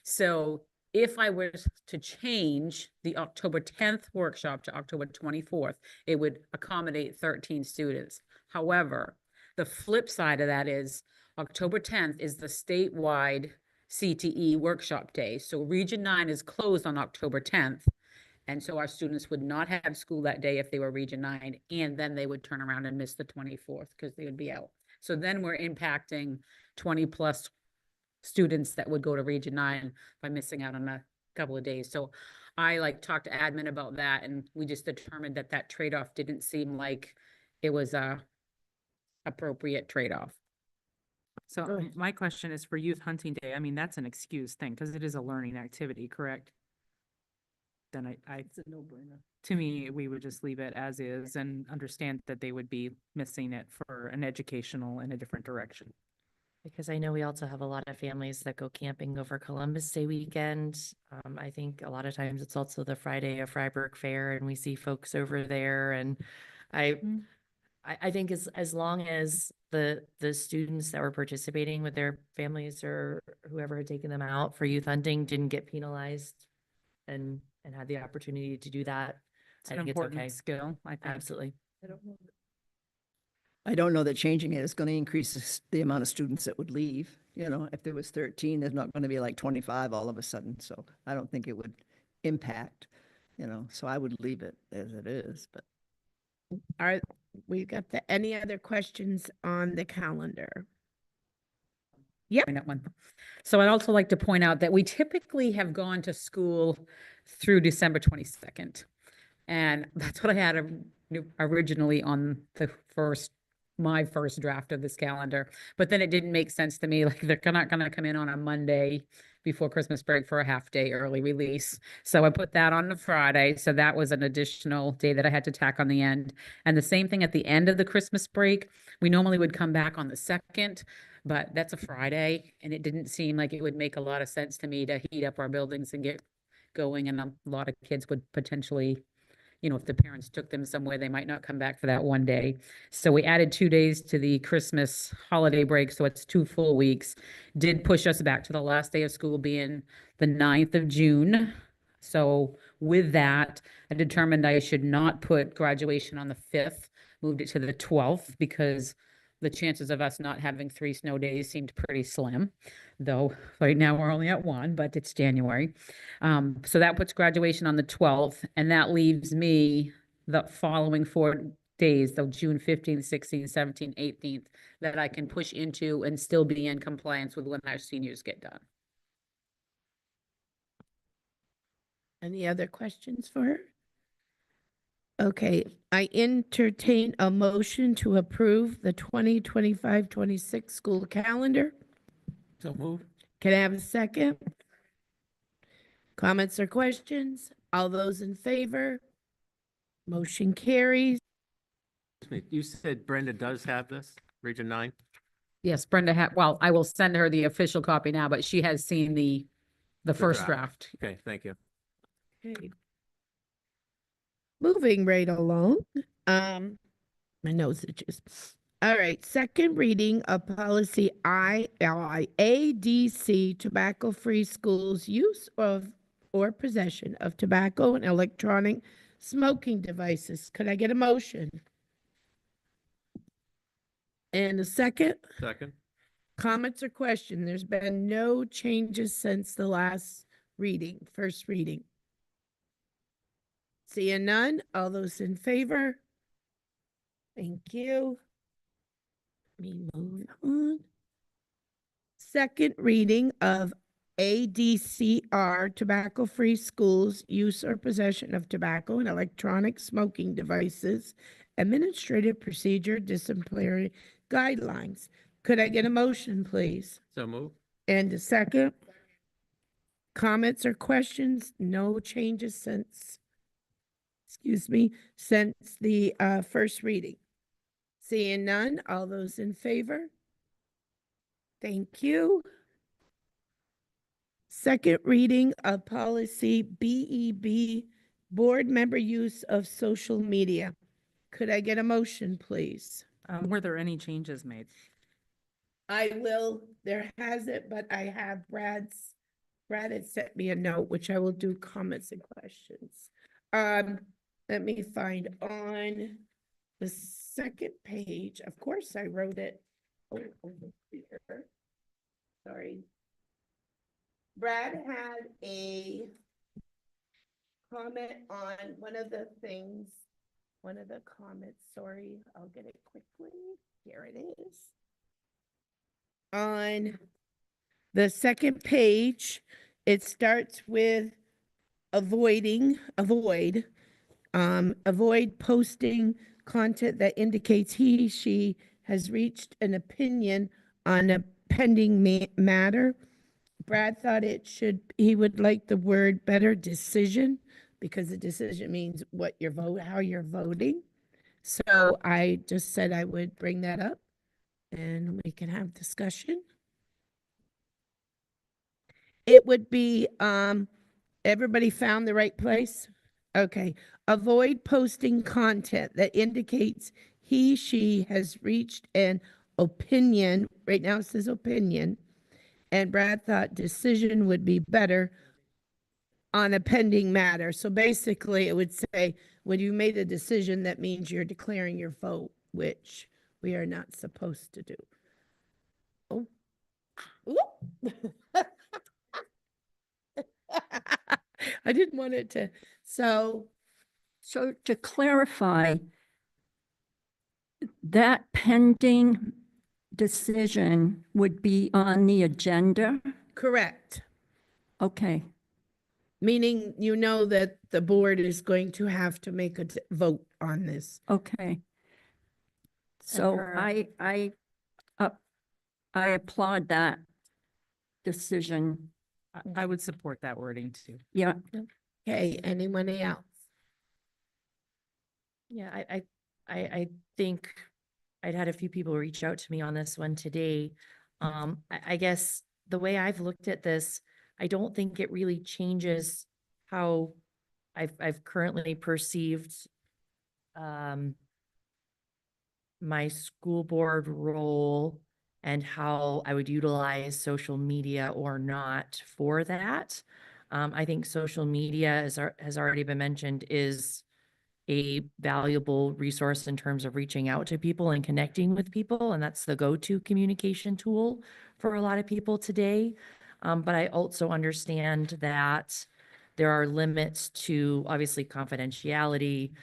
So if I were to change the October 10th workshop to October 24th, it would accommodate 13 students. However, the flip side of that is October 10th is the statewide CTE workshop day. So Region 9 is closed on October 10th. And so our students would not have school that day if they were Region 9, and then they would turn around and miss the 24th because they would be out. So then we're impacting 20 plus students that would go to Region 9 by missing out on a couple of days. So I talked to admin about that, and we just determined that that trade-off didn't seem like it was a appropriate trade-off. So my question is for Youth Hunting Day. I mean, that's an excuse thing because it is a learning activity, correct? Then it's a no-brainer. To me, we would just leave it as is and understand that they would be missing it for an educational in a different direction. Because I know we also have a lot of families that go camping over Columbus Day weekend. I think a lot of times it's also the Friday of Freiburg Fair and we see folks over there. And I think as long as the students that were participating with their families or whoever had taken them out for youth hunting didn't get penalized and had the opportunity to do that, It's I an think it's important okay. skill, I think. Absolutely. I don't know that changing it is going to increase the amount of students that would leave. You know, if there was 13, there's not going to be like 25 all of a sudden. So I don't think it would impact, so I would leave it as it is, but. We got any other questions on the calendar? Point out one. So I'd also like to point out that we typically have gone to school through December 22nd. And that's what I had originally on my first draft of this calendar. But then it didn't make sense to me, like they're not going to come in on a Monday before Christmas break for a half day early release. So I put that on the Friday. So that was an additional day that I had to tack on the end. And the same thing at the end of the Christmas break. We normally would come back on the 2nd, but that's a Friday. And it didn't seem like it would make a lot of sense to me to heat up our buildings and get going. And a lot of kids would potentially, if the parents took them somewhere, they might not come back for that one day. So we added 2 days to the Christmas holiday break. So it's 2 full weeks. Did push us back to the last day of school being the 9th of June. So with that, I determined I should not put graduation on the 5th, moved it to the 12th because the chances of us not having 3 snow days seemed pretty slim, though right now we're only at 1, but it's January. So that puts graduation on the 12th, and that leaves me the following 4 days, so June 15th, 16th, 17th, 18th, that I can push into and still be in compliance with when our seniors get done. Any other questions for her? Okay, I entertain a motion to approve the 2025-26 school calendar. So move. Can I have a second? Comments or questions? All those in favor? Motion carries. You said Brenda does have this, Region 9? Yes, Brenda well, I will send her the official copy now, but she has seen the first draft. Okay, thank you. Okay. Moving right along, my nose itches. All right, second reading of policy ADC, tobacco-free schools use of or possession of tobacco and electronic smoking devices. Could I get a motion? And a second? Second? Comments or question? There's been no changes since the last reading, first reading. Seeing none, all those in favor? Thank you. Let me move on. Second reading of ADCR, tobacco-free schools, use or possession of tobacco and electronic smoking devices, administrative procedure, disciplinary guidelines. Could I get a motion, please? So move. And a second? Comments or questions? No changes since, since the first reading. Seeing none, all those in favor? Thank you. Second reading of policy BEB, board member use of social media. Could I get a motion, please? Were there any changes made? I will, there hasn't, but I have Brad had sent me a note, which I will do comments and questions. Let me find on the second page, of course, I wrote it over here. Sorry. Brad had a comment on one of the comments, sorry, I'll get it quickly. Here it is. On the second page, it starts with avoid posting content that indicates she has reached an opinion on a pending matter. Brad thought he would like the word better decision, because the decision means how you're voting. So I just said I would bring that up and we can have discussion. It would be, everybody found the right place? Okay. Avoid posting content that indicates she has reached an opinion. Right now it says opinion. And Brad thought decision would be better on a pending matter. So basically it would say, when you made a decision, that means you're declaring your vote, which we are not supposed to do. Oh. I didn't want it to, so to clarify, that pending decision would be on the agenda? correct. Okay, Meaning, that the board is going to have to make a vote on this. okay. So her- I applaud that decision. I would support that wording too. Yeah, Okay, anyone else? Yeah, I think I'd had a few people reach out to me on this one today. I guess the way I've looked at this, I don't think it really changes how I've currently perceived my school board role and how I would utilize social media or not for that. I think social media, has already been mentioned, is a valuable resource in terms of reaching out to people and connecting with people. And that's the go-to communication tool for a lot of people today. But I also understand that there are limits to obviously confidentiality,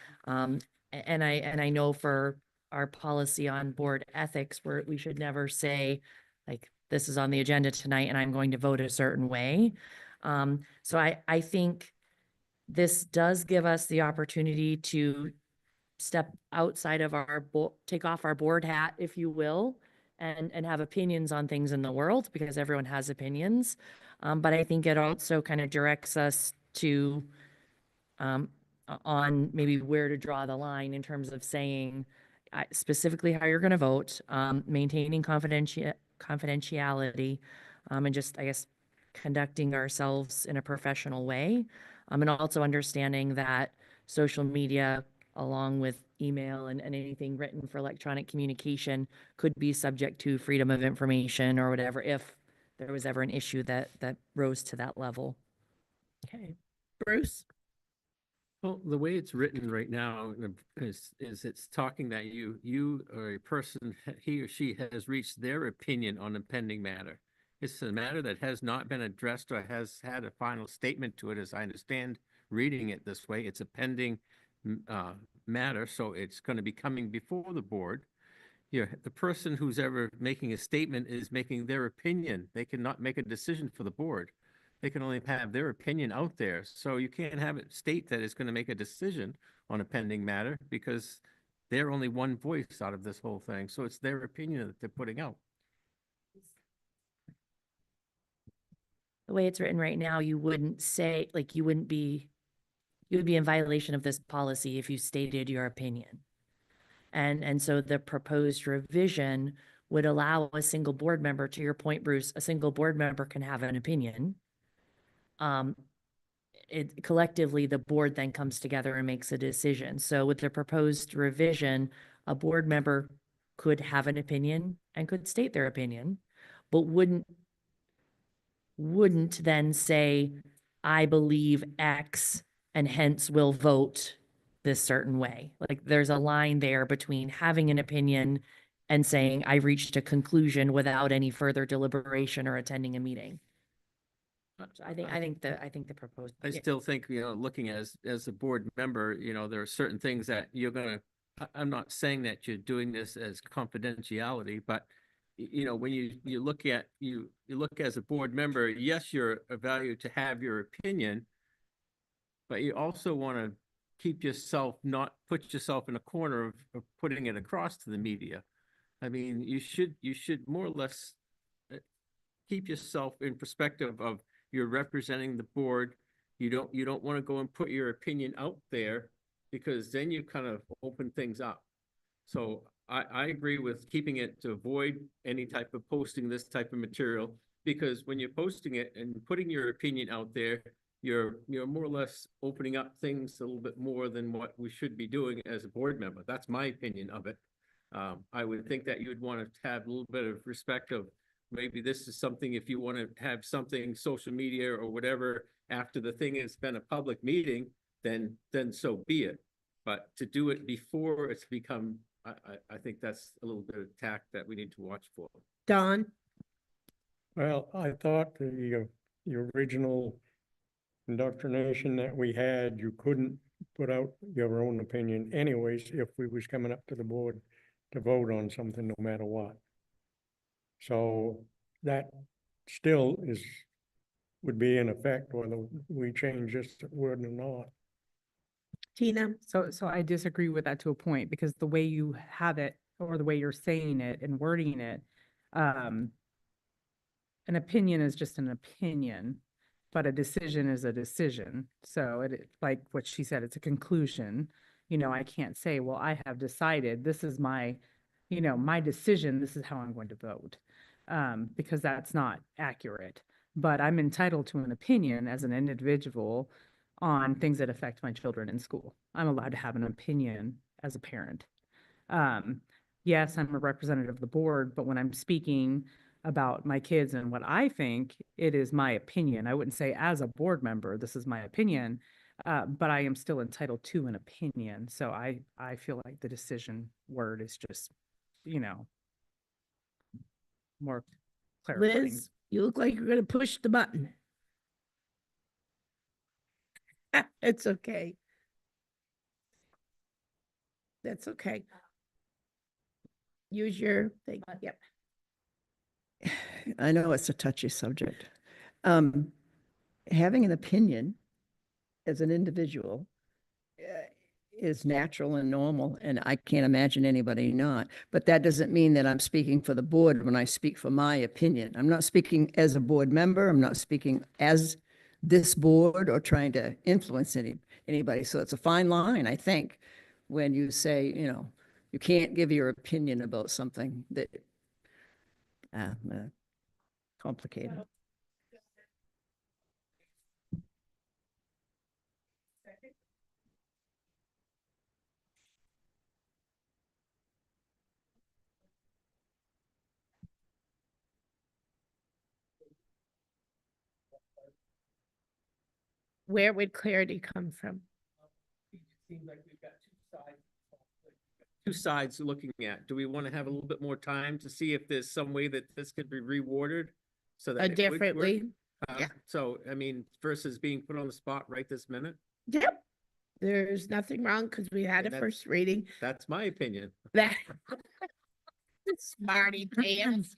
And I know for our policy on board ethics, where we should never say, like, this is on the agenda tonight and I'm going to vote a certain way. So I think this does give us the opportunity to step outside of our take off our board hat, if you will, and have opinions on things in the world, because everyone has opinions. But I think it also kind of directs us to on maybe where to draw the line in terms of saying specifically how you're going to vote, maintaining confidentiality, and just, I guess, conducting ourselves in a professional way. And also understanding that social media, along with email and anything written for electronic communication, could be subject to freedom of information or whatever, if there was ever an issue that rose to that level. Okay. Bruce? Well, the way it's written right now is it's talking that you or a person, he or she has reached their opinion on a pending matter. It's a matter that has not been addressed or has had a final statement to it, as I understand reading it this way. It's a pending matter, so it's going to be coming before the board. The person who's ever making a statement is making their opinion. They cannot make a decision for the board. They can only have their opinion out there. So you can't have it state that it's going to make a decision on a pending matter, because they're only one voice out of this whole thing. So it's their opinion that they're putting out. The way it's written right now, you wouldn't say, like, you would be in violation of this policy if you stated your opinion. And so the proposed revision would allow a single board member, to your point, Bruce, a single board member can have an opinion. It collectively, the board then comes together and makes a decision. So with the proposed revision, a board member could have an opinion and could state their opinion, but wouldn't then say, I believe X and hence will vote this certain way. Like, there's a line there between having an opinion and saying, I reached a conclusion without any further deliberation or attending a meeting. So I think the proposed. I still think, looking as a board member, there are certain things that you're gonna, I'm not saying that you're doing this as confidentiality, but when you look as a board member, yes, you're valued to have your opinion, but you also want to keep yourself, not put yourself in a corner of putting it across to the media. I mean, you should more or less keep yourself in perspective of, you're representing the board. You don't want to go and put your opinion out there, because then you kind of open things up. So I agree with keeping it to avoid any type of posting this type of material, because when you're posting it and putting your opinion out there, you're more or less opening up things a little bit more than what we should be doing as a board member. That's my opinion of it. I would think that you would want to have a little bit of respect of, maybe this is something, if you want to have something social media or whatever after the thing has been a public meeting, then so be it. But to do it before it's become, I think that's a little bit of tact that we need to watch for. Don? Well, I thought the original indoctrination that we had, you couldn't put out your own opinion anyways if we was coming up to the board to vote on something, no matter what. So that still would be in effect whether we change this word or not. Tina? So I disagree with that to a point, because the way you have it, or the way you're saying it and wording it, an opinion is just an opinion, but a decision is a decision. So like what she said, it's a conclusion. I can't say, well, I have decided, this is my, my decision, this is how I'm going to vote. Because that's not accurate. But I'm entitled to an opinion as an individual on things that affect my children in school. I'm allowed to have an opinion as a parent. Yes, I'm a representative of the board, but when I'm speaking about my kids and what I think, it is my opinion. I wouldn't say as a board member, this is my opinion, but I am still entitled to an opinion. So I feel like the decision word is just, more clarifying. Liz, you look like you're going to push the button. It's okay. that's okay. Use your thing, yep. I know it's a touchy subject. Having an opinion as an individual is natural and normal, and I can't imagine anybody not. But that doesn't mean that I'm speaking for the board when I speak for my opinion. I'm not speaking as a board member. I'm not speaking as this board or trying to influence anybody. So it's a fine line, I think, when you say, you can't give your opinion about something that complicated. Where would clarity come from? Seems like we've got two sides looking at. Do we want to have a little bit more time to see if there's some way that this could be reworded? So that it would work? Differently? Yeah. So, I mean, versus being put on the spot right this minute, Yep. There's nothing wrong because we had a And that's- first reading. that's my opinion. That smarty pants.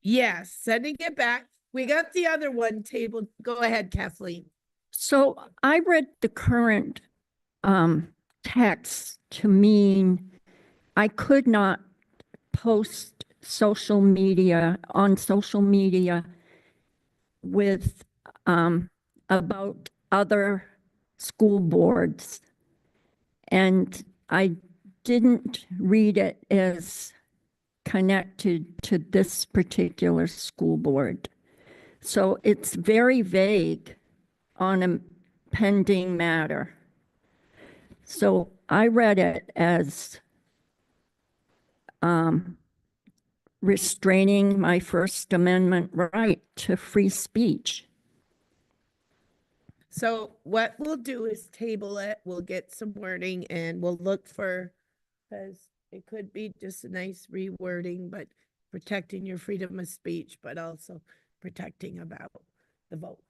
Yes, sending it back. We got the other one tabled. Go ahead, Kathleen. So I read the current text to mean I could not post on social media with about other school boards. And I didn't read it as connected to this particular school board. So it's very vague on a pending matter. So I read it as restraining my First Amendment right to free speech. So what we'll do is table it. We'll get some wording and we'll look for, because it could be just a nice rewording, but protecting your freedom of speech, but also protecting about the vote.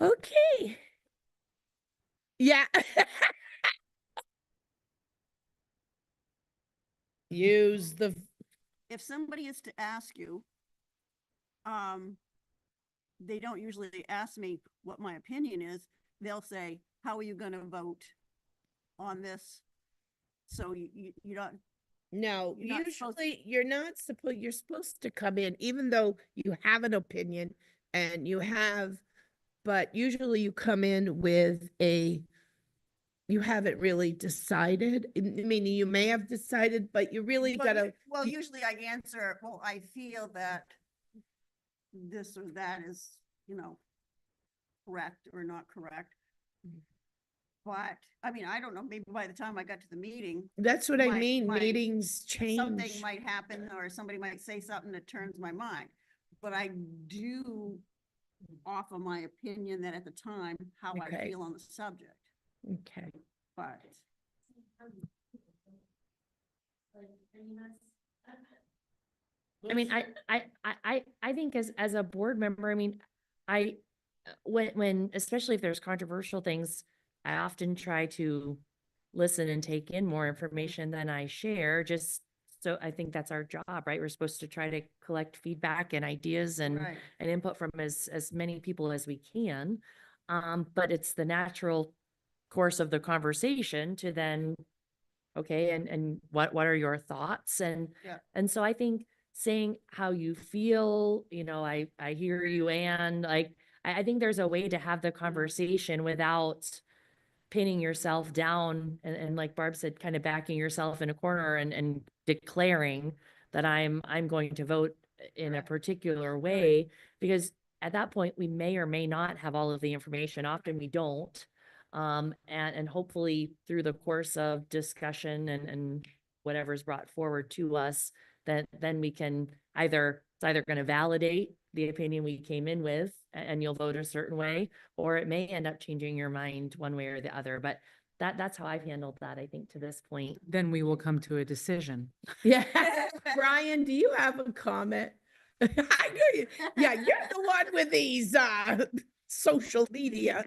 Okay. Yeah. Use the, If somebody is to ask you, they don't usually ask me what my opinion is. They'll say, how are you gonna vote on this? So you don't, no, You're not supposed- usually you're supposed to come in, even though you have an opinion and but usually you come in with you haven't really decided. I mean, you may have decided, but you really gotta, well, usually I answer, well, I feel that this or that is, correct or not correct. But, I mean, I don't know, maybe by the time I got to the meeting, that's what I my- mean, my- meetings something change. might happen or somebody might say something that turns my mind. But I do offer my opinion that at the time, how I Okay. feel on the subject, Okay. but. I mean, I think as a board member, I mean, when, especially if there's controversial things, I often try to listen and take in more information than I share, just so I think that's our job, right? We're supposed to try to collect feedback and ideas and Right. input from as many people as we can. But it's the natural course of the conversation to then, okay, and what are your thoughts? Yeah. And so I think saying how you feel, I hear you, and like, I think there's a way to have the conversation without pinning yourself down and like Barb said, kind of backing yourself in a corner and declaring that I'm going to vote in a particular way, because at that point, we may or may not have all of the information. Often we don't. And hopefully through the course of discussion and whatever's brought forward to us, then we can it's either going to validate the opinion we came in with and you'll vote a certain way, or it may end up changing your mind one way or the other. But that's how I've handled that, I think, to this point. Then we will come to a decision. Yeah. Brian, do you have a comment? I know you. Yeah, you're the one with these social media.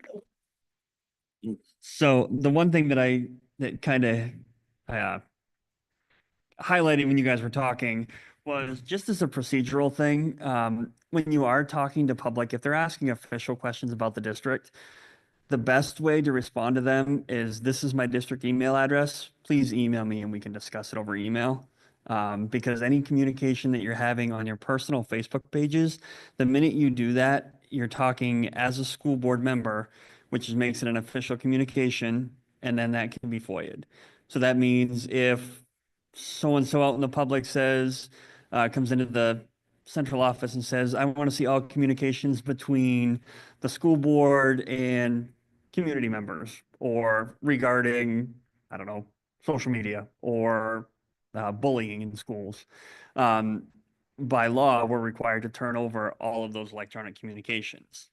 So the one thing that I that kind of highlighted when you guys were talking was just as a procedural thing. When you are talking to public, if they're asking official questions about the district, the best way to respond to them is, this is my district email address. Please email me and we can discuss it over email. Because any communication that you're having on your personal Facebook pages, the minute you do that, you're talking as a school board member, which makes it an official communication, and then that can be FOIA'd. So that means if so-and-so out in the public says, comes into the central office and says, I want to see all communications between the school board and community members, or regarding, I don't know, social media or bullying in schools. By law, we're required to turn over all of those electronic communications.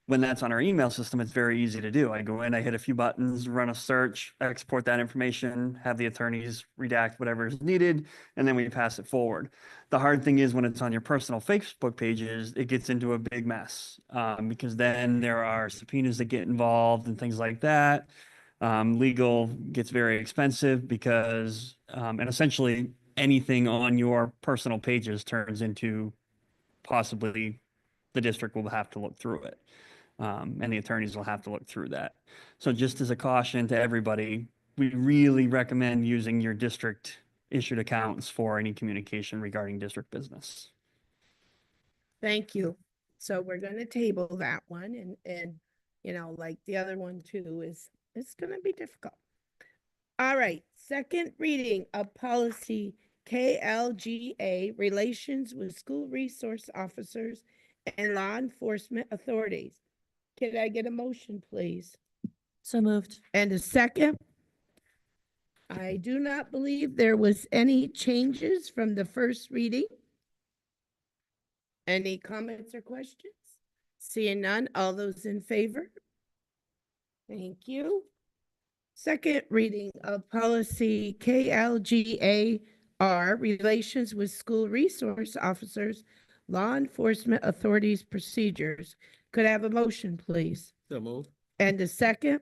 When that's on our email system, it's very easy to do. I go in, I hit a few buttons, run a search, export that information, have the attorneys redact whatever is needed, and then we pass it forward. The hard thing is when it's on your personal Facebook pages, it gets into a big mess, because then there are subpoenas that get involved and things like that. Legal gets very expensive because, and essentially anything on your personal pages turns into possibly the district will have to look through it. And the attorneys will have to look through that. So just as a caution to everybody, we really recommend using your district issued accounts for any communication regarding district business. Thank you. So we're gonna table that one and, you know, like the other one too it's gonna be difficult. All right, second reading of policy KLGA, relations with school resource officers and law enforcement authorities. Can I get a motion, please? So moved. And a second? I do not believe there was any changes from the first reading. Any comments or questions? Seeing none, all those in favor? Thank you. Second reading of policy KLGAR, relations with school resource officers, law enforcement authorities procedures. Could I have a motion, please? So moved. And a second?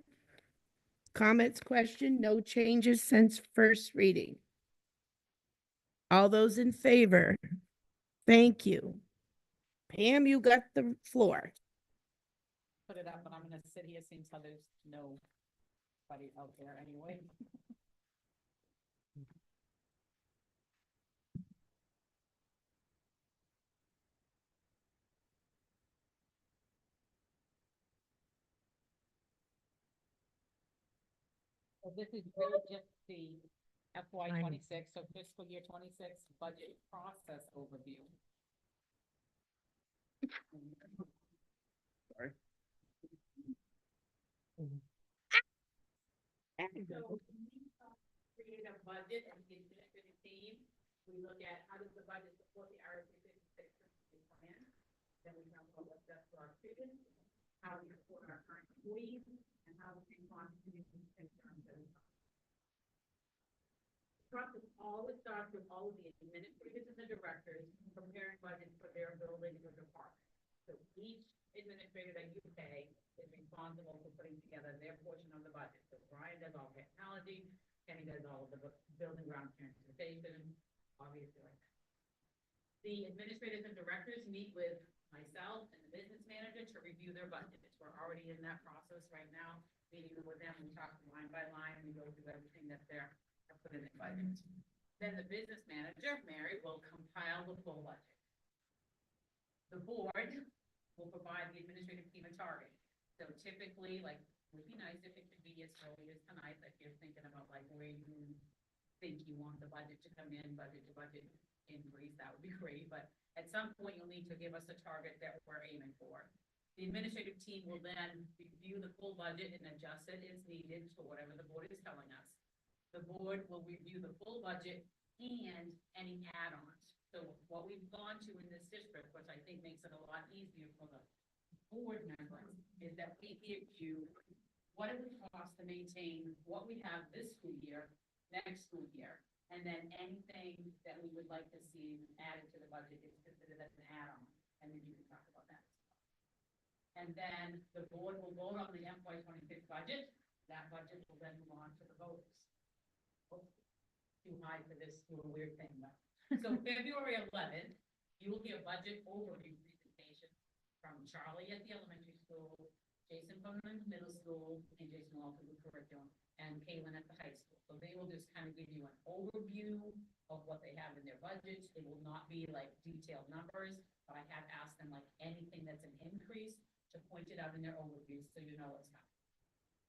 Comments, question, no changes since first reading. All those in favor? Thank you. Pam, you got the floor. Put it up, but I'm gonna sit here, seems how there's nobody out there anyway. So this is really just the FY 26, so fiscal year 26 budget process overview. Sorry. So we create a budget and the administrative team, we look at how does the budget support the RSU56 plan. Then we talk about what's best for our students, how we support our current employees, and how we can contribute in terms of. The process always starts with all of the administrators and the directors preparing budgets for their buildings or department. So each administrator that you pay is responsible for putting together their portion of the budget. So Brian does all technology, Kenny does all of the building ground transportation, obviously like that. The administrators and directors meet with myself and the business manager to review their budgets. We're already in that process right now, meeting with them, we talk line by line, we go through everything that they're put in the budget. Then the business manager, Mary, will compile the full budget. The board will provide the administrative team a target. So typically, like, would be nice if it could be as early as tonight, like you're thinking about like where you think you want the budget to come in, budget to budget increase, that would be great. But at some point, you'll need to give us a target that we're aiming for. The administrative team will then review the full budget and adjust it as needed to whatever the board is telling us. The board will review the full budget and any add-ons. So what we've gone to in this district, which I think makes it a lot easier for the board members, is that we give you what it would cost to maintain what we have this school year, next school year, and then anything that we would like to see added to the budget is considered as an add-on, and then you can talk about that. And then the board will vote on the FY 26 budget, That budget will then move on to the voters. Oops, too high for this little weird thing though. So February 11th, you will hear budget overview presentation from Charlie at the elementary school, Jason from the middle school, and Jason will also do curriculum, and Caitlin at the high school. So they will just kind of give you an overview of what they have in their budgets. It will not be like detailed numbers, but I have asked them like anything that's an increase to point it out in their overview so you know what's coming.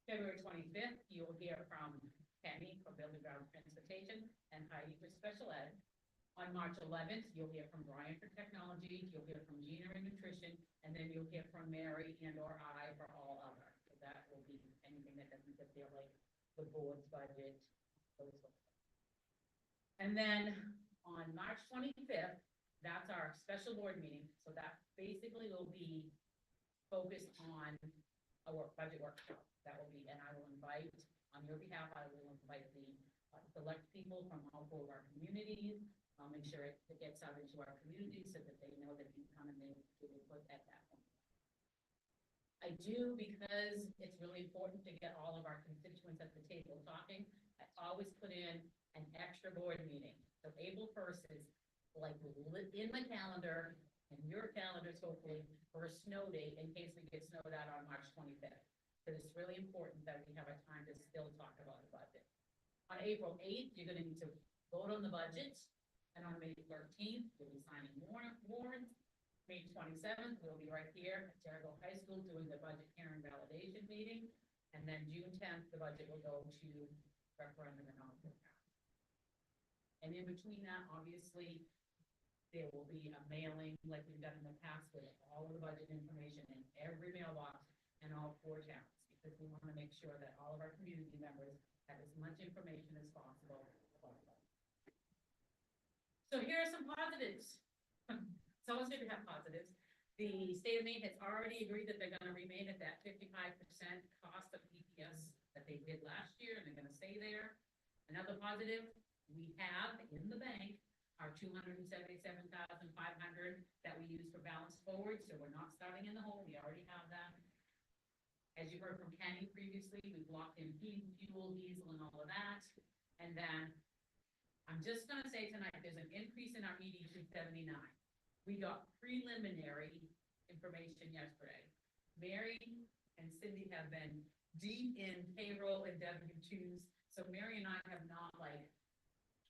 February 25th, you'll hear from Penny for Building Ground Transportation and Heidi for Special Ed. On March 11th, you'll hear from Brian for Technology, you'll hear from Gina in Nutrition, and then you'll hear from Mary and or I for all other. So that will be anything that doesn't fit there, like the board's budget, those sorts of things. And then on March 25th, that's our special board meeting. So that basically will be focused on our budget workshop. That will be, and I will invite, on your behalf, I will invite the select people from all four of our communities. I'll make sure it gets out into our community so that they know that you come and they will put at that point. I do, because it's really important to get all of our constituents at the table talking, I always put in an extra board meeting. So April 1st is like in my calendar and your calendars hopefully for a snow date in case we get snowed out on March 25th. Because it's really important that we have a time to still talk about the budget. On April 8th, you're going to need to vote on the budget. And on May 13th, we'll be signing warrants. May 27th, we'll be right here at Terrigal High School doing the budget hearing validation meeting. And then June 10th, the budget will go to referendum and on. And in between that, obviously, there will be a mailing like we've done in the past with all of the budget information in every mailbox and all four towns, because we want to make sure that all of our community members have as much information as possible about it. So here are some positives. It's always good to have positives. The state of Maine has already agreed that they're going to remain at that 55% cost of EPS that they did last year, and they're going to stay there. Another positive, we have in the bank our $277,500 that we use for balance forward, so we're not starting in the hole. We already have that. As you heard from Kenny previously, we've locked in heating, fuel, diesel, and all of that. And then I'm just going to say tonight, there's an increase in our ED 279. We got preliminary information yesterday. Mary and Cindy have been deep in payroll and W-2s. So Mary and I have not like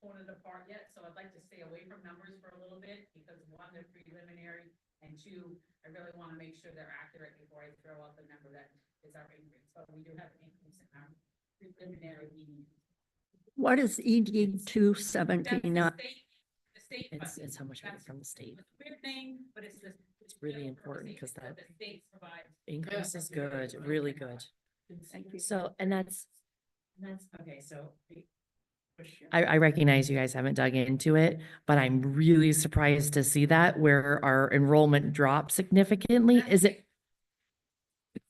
torn it apart yet. So I'd like to stay away from numbers for a little bit because one, they're preliminary, and two, I really want to make sure they're accurate before I throw out the number that is our increase. So we do have an increase in our preliminary ED. What is ED 279? The state It's how much we get That's from the state. a weird thing, but it's this. It's really important because that The state provides. increase is good, really good. Thank you. So, and that's, Okay, so. I recognize you guys haven't dug into it, but I'm really surprised to see that where our enrollment dropped significantly. Is it?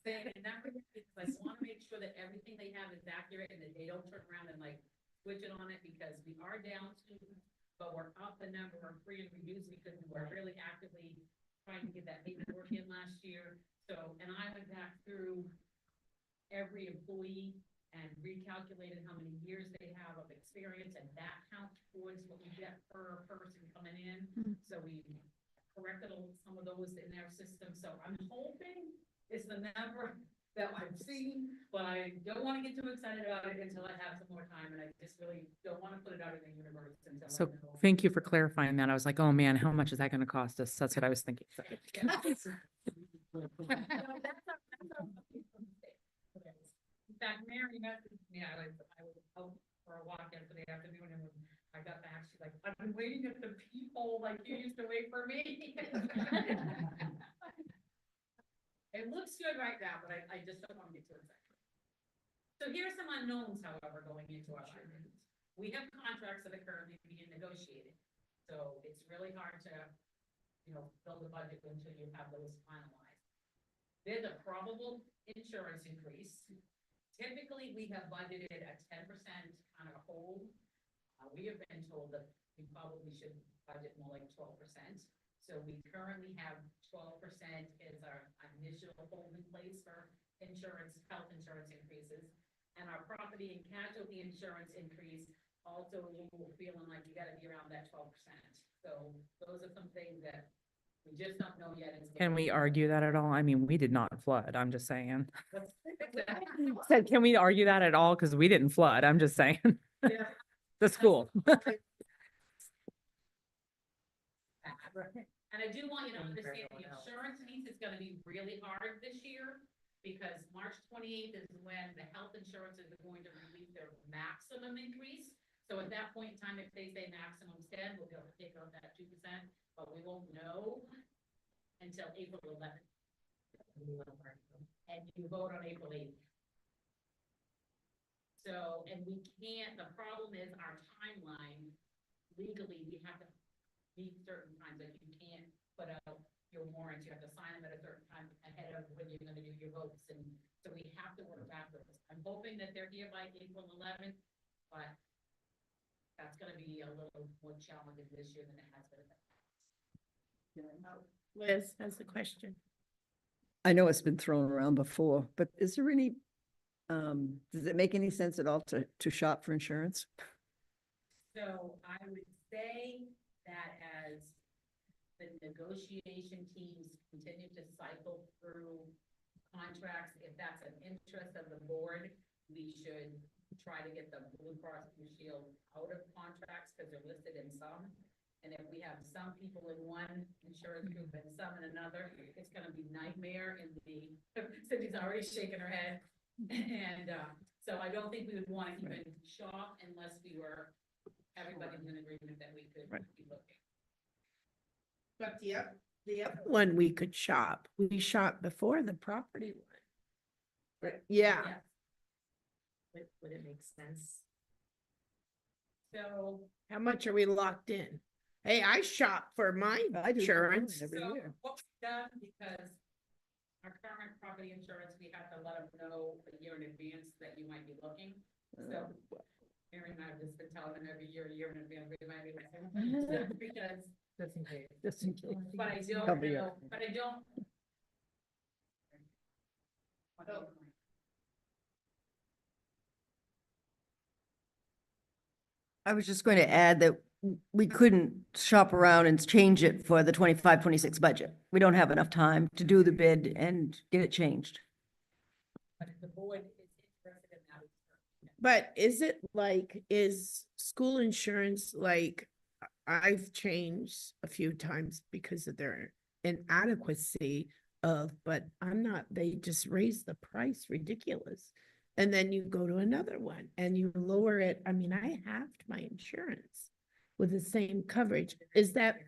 Saying a number, because I want to make sure that everything they have is accurate and that they don't turn around and like switch it on it, because we are down to, but we're up the number of free and reduced because we're really actively trying to get that paperwork in last year. So, and I went back through every employee and recalculated how many years they have of experience, and that counts towards what we get per person coming in. So we corrected some of those in their system. So I'm hoping it's the number that I've seen, but I don't want to get too excited about it until I have some more time, and I just really don't want to put it out in the universe until. So I know. thank you for clarifying that. I was like, oh man, how much is that going to cost us? That's what I was thinking. In fact, Mary messaged me, I was out for a walk yesterday afternoon, and when I got back, she's like, I've been waiting at the peephole like you used to wait for me. It looks good right now, but I just don't want to get too excited. So here are some unknowns, however, going into our budget. We have contracts that are currently being negotiated, so it's really hard to, build a budget until you have those finalized. There's a probable insurance increase. Typically, we have budgeted a 10% kind of hold. We have been told that we probably should budget more like 12%. So we currently have 12% as our initial hold in place for insurance, health insurance increases. And our property and casualty insurance increase, also we're feeling like you gotta be around that 12%. So those are some things that we just don't know yet. Can we argue that at all? I mean, we did not flood, I'm just saying. Said, can we argue that at all? Because we didn't flood, I'm just saying. Yeah. The school. And I do want you to understand the insurance piece is gonna be really hard this year, because March 28th is when the health insurance is going to release their maximum increase. So at that point in time, if they say maximum 10, we'll be able to take out that 2%, but we won't know until April 11th. And you vote on April 8th. So, and we can't, the problem is our timeline, legally, we have to meet certain times, like you can't put out your warrants, you have to sign them at a certain time ahead of when you're gonna do your votes, and so we have to work backwards. I'm hoping that they're here by April 11th, but that's gonna be a little more challenging this year than it has been. Liz has the question. I know it's been thrown around before, but is there any, does it make any sense at all to shop for insurance? So I would say that as the negotiation teams continue to cycle through contracts, if that's an interest of the board, we should try to get the Blue Cross Blue Shield out of contracts because they're listed in some. And if we have some people in one insurance group and some in another, it's gonna be nightmare in the, Cindy's already shaking her head. And, so I don't think we would want to even shop unless we were, everybody's in agreement that we could be looking. But the other one we could shop, we shopped before the property one. But yeah, Would it make sense? So, how much are we locked in? Hey, I shop for my I do insurance. every so year. what we've done, because our current property insurance, we have to let them know a year in advance that you might be looking. So Mary and I have just been telling them every year in advance, we might be looking. Because, Just in case. Just in case. but I don't Cover your- know, but I don't. I was just going to add that we couldn't shop around and change it for the 25-26 budget. We don't have enough time to do the bid and get it changed. But if the board is interested in that. But is it like, is school insurance like, I've changed a few times because of their inadequacy of, but I'm not, they just raise the price ridiculous. And then you go to another one and you lower it. I mean, I halved my insurance with the same coverage. Is there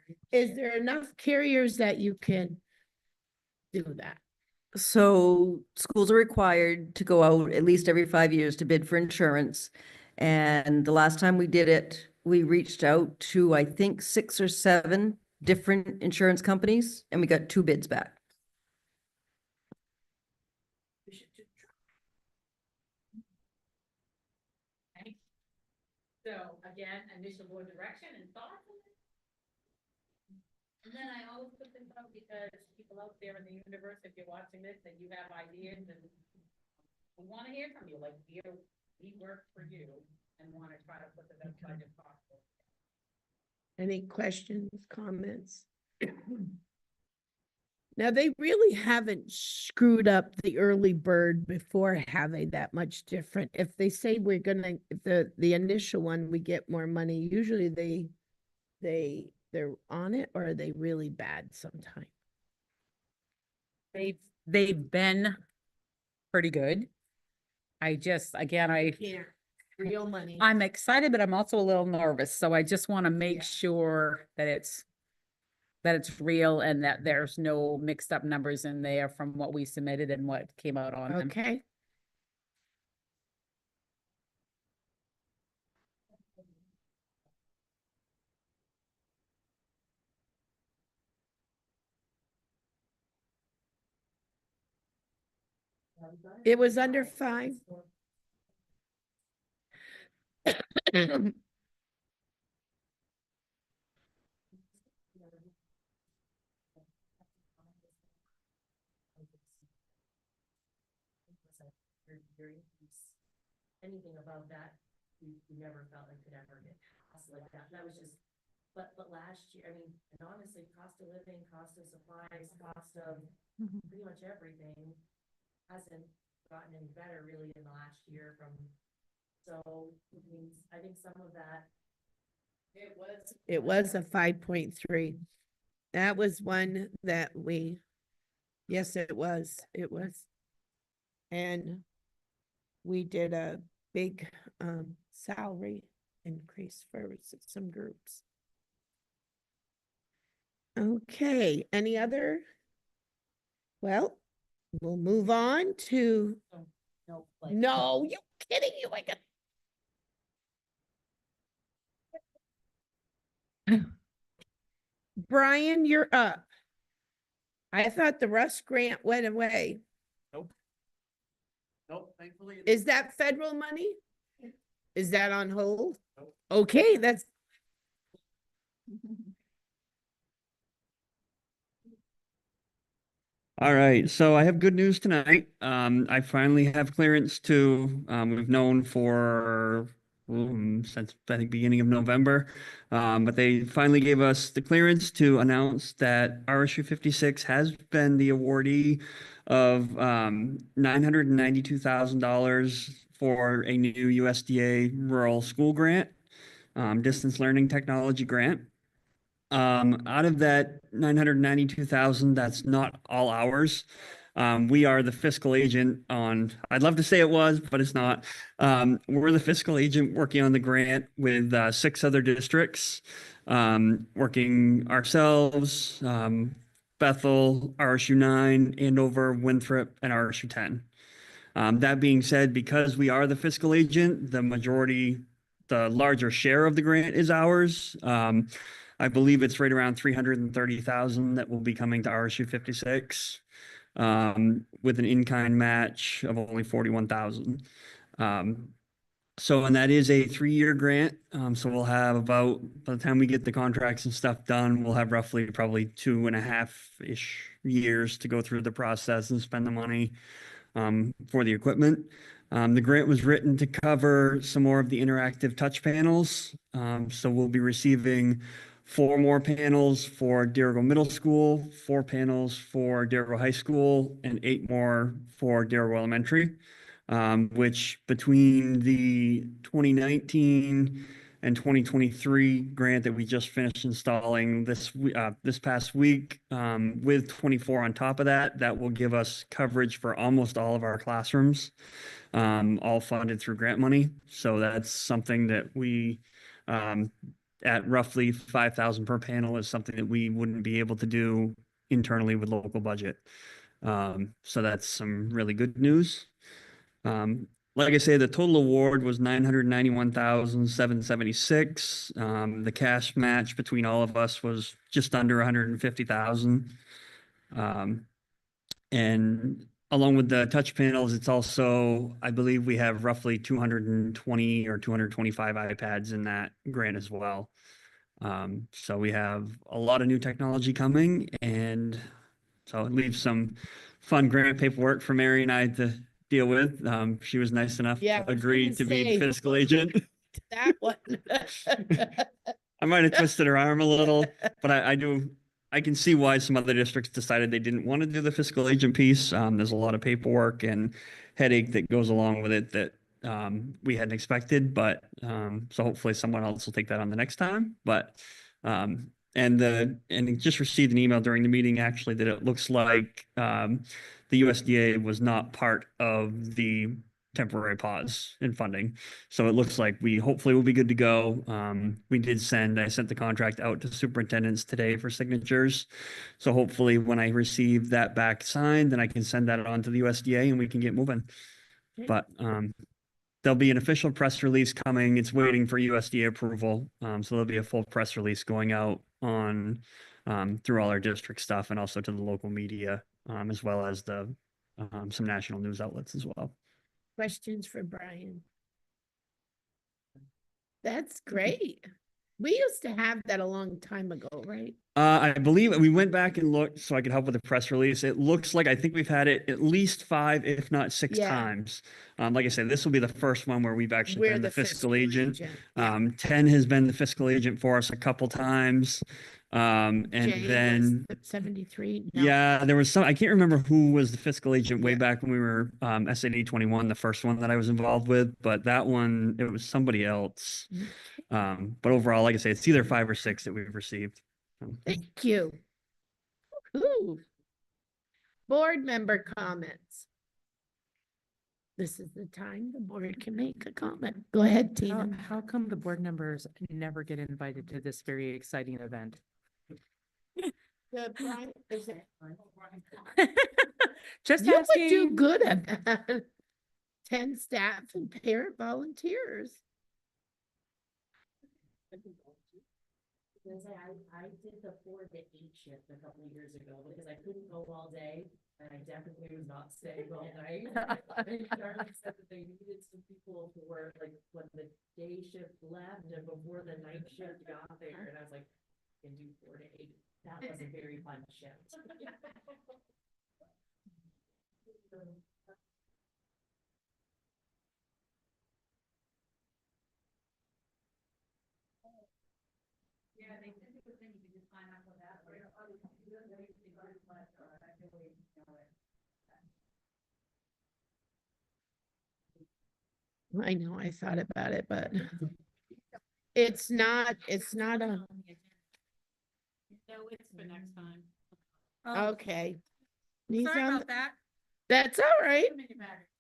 enough carriers that you can do that? So schools are required to go out at least every 5 years to bid for insurance. And the last time we did it, we reached out to, I think, 6 or 7 different insurance companies and we got 2 bids back. So again, initial board direction and thoughts. And then I always put this up because people out there in the universe, if you're watching this and you have ideas and we want to hear from you, like we work for you and want to try to put the best budget possible. Any questions, comments? Now, they really haven't screwed up the early bird before, have they, that much different? If they say we're gonna, if the initial one, we get more money, usually they're on it, or are they really bad sometimes? They've been pretty good. I just, again, Yeah, real money. I'm excited, but I'm also a little nervous. So I just want to make Yeah. sure that it's real and that there's no mixed up numbers in there from what we submitted and what came out on them. Okay. It was under 5. anything above that, we never felt like could ever get passed like that. That was just, but last year, I mean, and honestly, cost of living, cost of supplies, cost of pretty much everything hasn't gotten any better really in the last year from, so it means, I think some of that. It was a 5.3. That was one that yes, it was. And we did a big salary increase for some groups. Okay, any other? Well, we'll move on to, no, you kidding you? I got. Brian, you're up. I thought the Russ grant went away. Nope, thankfully. Is that federal money? Is that on hold? Okay, that's. All right, so I have good news tonight. I finally have clearance to, we've known for since I think beginning of November. But they finally gave us the clearance to announce that RSU56 has been the awardee of $992,000 for a new USDA rural school grant, distance learning technology grant. Out of that 992,000, that's not all ours. We are the fiscal agent on, I'd love to say it was, but it's not. We're the fiscal agent working on the grant with 6 other districts, working ourselves, Bethel, RSU 9, Andover, Winthrop, and RSU 10. That being said, because we are the fiscal agent, the larger share of the grant is ours. I believe it's right around 330,000 that will be coming to RSU56, with an in-kind match of only 41,000. And that is a 3-year grant. So we'll have about, by the time we get the contracts and stuff done, we'll have roughly probably 2.5-ish years to go through the process and spend the money for the equipment. The grant was written to cover some more of the interactive touch panels. So we'll be receiving 4 more panels for Darrell Middle School, 4 panels for Darrell High School, and 8 more for Darrell Elementary, which between the 2019 and 2023 grant that we just finished installing this past week, with 24 on top of that, that will give us coverage for almost all of our classrooms, all funded through grant money. So that's something that we, at roughly 5,000 per panel, is something that we wouldn't be able to do internally with local budget. So that's some really good news. Like I say, the total award was 991,776. The cash match between all of us was just under 150,000. And along with the touch panels, it's also, I believe we have roughly 220 or 225 iPads in that grant as well. So we have a lot of new technology coming, and so it leaves some fun grant paperwork for Mary and I to deal with. She was nice enough Yeah, I to was agree gonna to be say. fiscal agent. That one. I might have twisted her arm a little, but I can see why some other districts decided they didn't want to do the fiscal agent piece. There's a lot of paperwork and headache that goes along with it that we hadn't expected, but so hopefully someone else will take that on the next time. But and just received an email during the meeting actually that it looks like the USDA was not part of the temporary pause in funding. So it looks like we hopefully will be good to go. I sent the contract out to superintendents today for signatures. So hopefully when I receive that back signed, then I can send that on to the USDA and we can get moving. Okay. But there'll be an official press release coming. It's waiting for USDA approval. So there'll be a full press release going out on through all our district stuff and also to the local media, as well as some national news outlets as well. Questions for Brian? That's great. We used to have that a long time ago, right? I believe we went back and looked so I could help with the press release. It looks like I think we've had it at least 5, if not 6 Yeah. times. Like I said, this will be the first one where we've actually We're been the fiscal agent. Yeah. 10 has been the fiscal agent for us a couple times. And Jay was then, the 73. No. yeah, there was some, I can't remember who was the fiscal agent way Yeah. back when we were SAD 21, the first one that I was involved with, but that one, it was somebody else. But overall, like I say, it's either 5 or 6 that we've received. Thank you. Ooh. Board member comments. This is the time the board can make a comment. Go ahead, Tina. How come the board members never get invited to this very exciting event? Just You would do asking. good at that. 10 staff and parent volunteers. I did the 4 to 8 shift a couple of years ago because I couldn't go all day and I definitely was not staying all night. And Charlie said that they needed some people to work like when the day shift left and before the night shift got there. And I was like, I can do 4 to 8. That was a very fun shift. Yeah, they said it was thing you could just sign up for that. I know, I thought about it, but it's not a, No, it's for next time. okay. He's Sorry on about that. That's all right.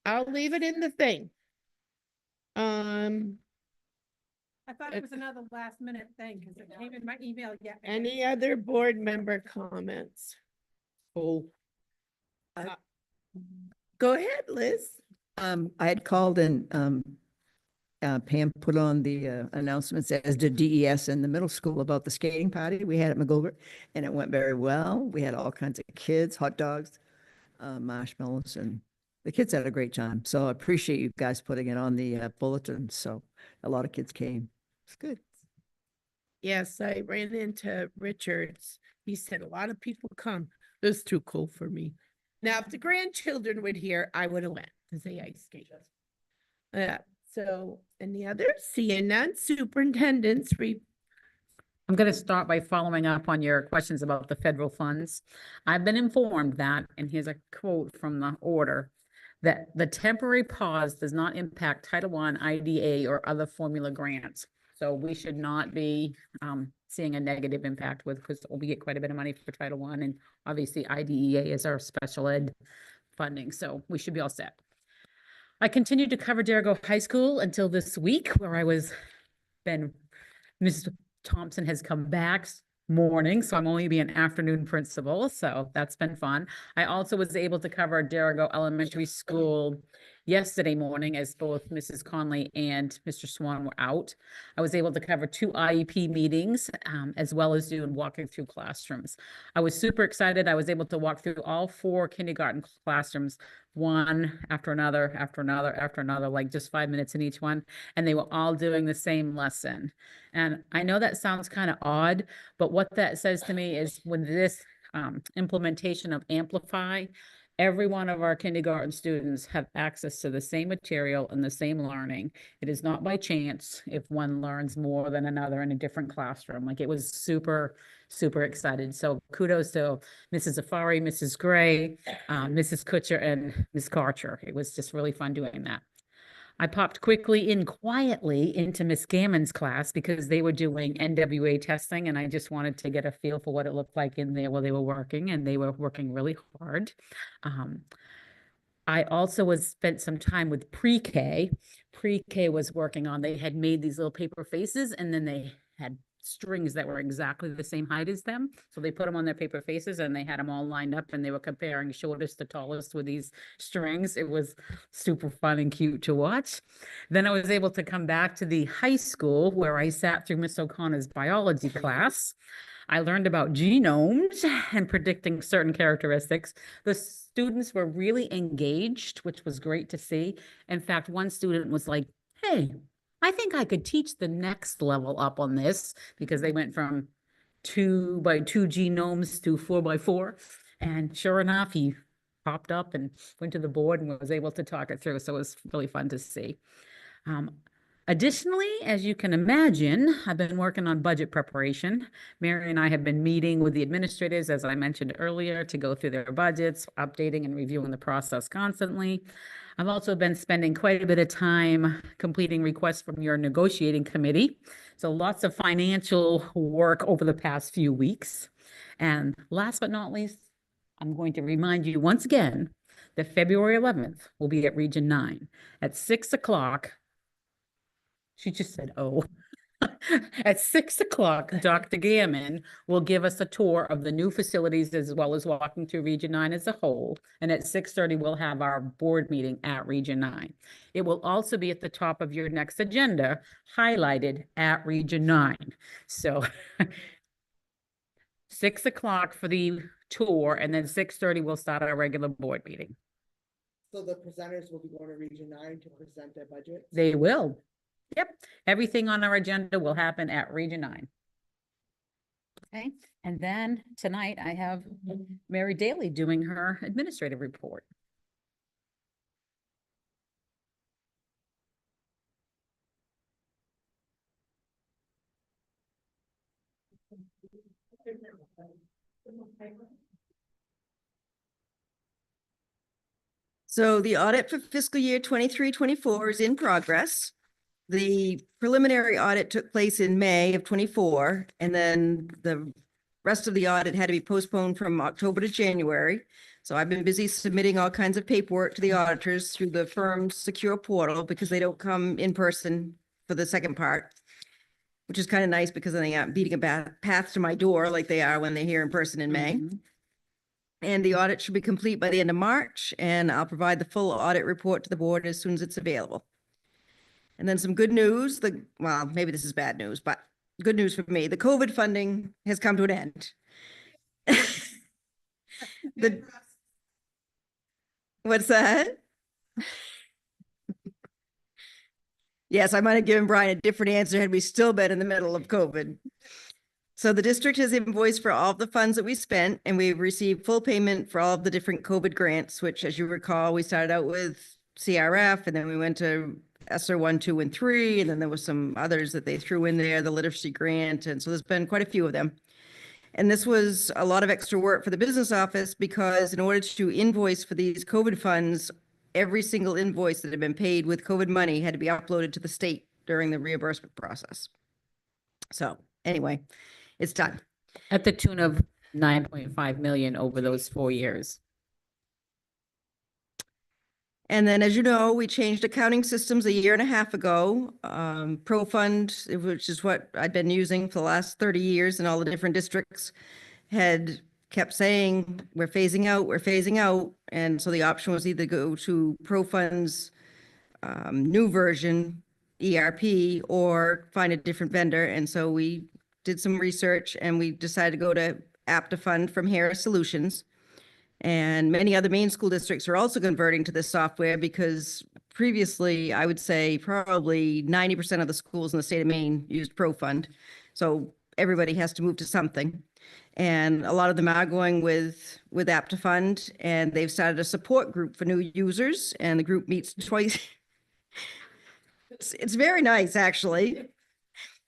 I'll leave it in the thing. I thought it was another last minute thing because it came in my email yet. Any other board member comments? Oh. Go ahead, Liz. I had called and Pam put on the announcements, as did DES in the middle school, about the skating party we had at McGilbert, and it went very well. We had all kinds of kids, hot dogs, marshmallows, and the kids had a great time. So I appreciate you guys putting it on the bulletin. So a lot of kids came. It's good. Yes, I ran into Richards. He said a lot of people come. It was too cool for me. Now, if the grandchildren would hear, I would have went because they ice skate. So any others? Seeing none, superintendents, I'm going to start by following up on your questions about the federal funds. I've been informed that, and here's a quote from the order, that the temporary pause does not impact Title I, IDA, or other formula grants. So we should not be seeing a negative impact because we get quite a bit of money for Title I, and obviously IDEA is our special ed funding. So we should be all set. I continued to cover Derigo High School until this week, where Mrs. Thompson has come back morning, so I'm only being afternoon principal, so that's been fun. I also was able to cover Derigo Elementary School yesterday morning, as both Mrs. Conley and Mr. Swan were out. I was able to cover 2 IEP meetings, as well as walking through classrooms. I was super excited. I was able to walk through all 4 kindergarten classrooms, one after another, like just 5 minutes in each one, and they were all doing the same lesson. And I know that sounds kind of odd, but what that says to me is when this implementation of Amplify, every one of our kindergarten students have access to the same material and the same learning. It is not by chance if one learns more than another in a different classroom. Like, it was super, super excited. So kudos to Mrs. Afari, Mrs. Gray, Mrs. Kutcher, and Ms. Karcher. It was just really fun doing that. I popped quickly quietly into Miss Gammon's class because they were doing NWA testing, and I just wanted to get a feel for what it looked like in there while they were working, and they were working really hard. I also spent some time with pre-K. Pre-K was working on, they had made these little paper faces, and then they had strings that were exactly the same height as them. So they put them on their paper faces and they had them all lined up, and they were comparing shortest to tallest with these strings. It was super fun and cute to watch. Then I was able to come back to the high school where I sat through Miss O'Connor's biology class. I learned about genomes and predicting certain characteristics. The students were really engaged, which was great to see. In fact, one student was like, "Hey, I think I could teach the next level up on this because they went from 2x2 genomes to 4x4. And sure enough, he popped up and went to the board and was able to talk it through. So it was really fun to see. Additionally, as you can imagine, I've been working on budget preparation. Mary and I have been meeting with the administrators, as I mentioned earlier, to go through their budgets, updating and reviewing the process constantly. I've also been spending quite a bit of time completing requests from your negotiating committee. So lots of financial work over the past few weeks. And last but not least, I'm going to remind you once again that February 11th will be at Region 9 at 6 o'clock. She just said, oh. At 6 o'clock, Dr. Gammon will give us a tour of the new facilities as well as walking through Region 9 as a whole. And at 6:30, we'll have our board meeting at Region 9. It will also be at the top of your next agenda, highlighted at Region 9. So 6 o'clock for the tour, and then 6:30, we'll start our regular board meeting. So the presenters will be going to Region 9 to present their budget? They will. Yep, everything on our agenda will happen at Region 9. Okay, and then tonight I have Mary Daly doing her administrative report. So the audit for fiscal year 23-24 is in progress. The preliminary audit took place in May of 24, and then the rest of the audit had to be postponed from October to January. So I've been busy submitting all kinds of paperwork to the auditors through the firm's secure portal because they don't come in person for the second part, which is kind of nice because then they aren't beating a path to my door like they are when they're here in person in May. And the audit should be complete by the end of March, and I'll provide the full audit report to the board as soon as it's available. And then some good news, well, maybe this is bad news, but good news for me, the COVID funding has come to an end. What's that? Yes, I might have given Brian a different answer had we still been in the middle of COVID. So the district has invoiced for all of the funds that we spent, and we've received full payment for all of the different COVID grants, which, as you recall, we started out with CRF, and then we went to ESSER 1, 2, and 3, and then there was some others that they threw in there, the literacy grant, and so there's been quite a few of them. And this was a lot of extra work for the business office because in order to invoice for these COVID funds, every single invoice that had been paid with COVID money had to be uploaded to the state during the reimbursement process. So anyway, it's done. At the tune of 9.5 million over those 4 years. And then, as you know, we changed accounting systems a year and a half ago. ProFund, which is what I'd been using for the last 30 years in all the different districts, had kept saying, we're phasing out, we're phasing out. And so the option was either go to ProFund's new version, ERP, or find a different vendor. And so we did some research and we decided to go to AptaFund from Harris Solutions. And many other Maine school districts are also converting to this software because previously, I would say probably 90% of the schools in the state of Maine used ProFund. So everybody has to move to something. And a lot of them are going with AptaFund, and they've started a support group for new users, and the group meets twice. It's very nice, actually.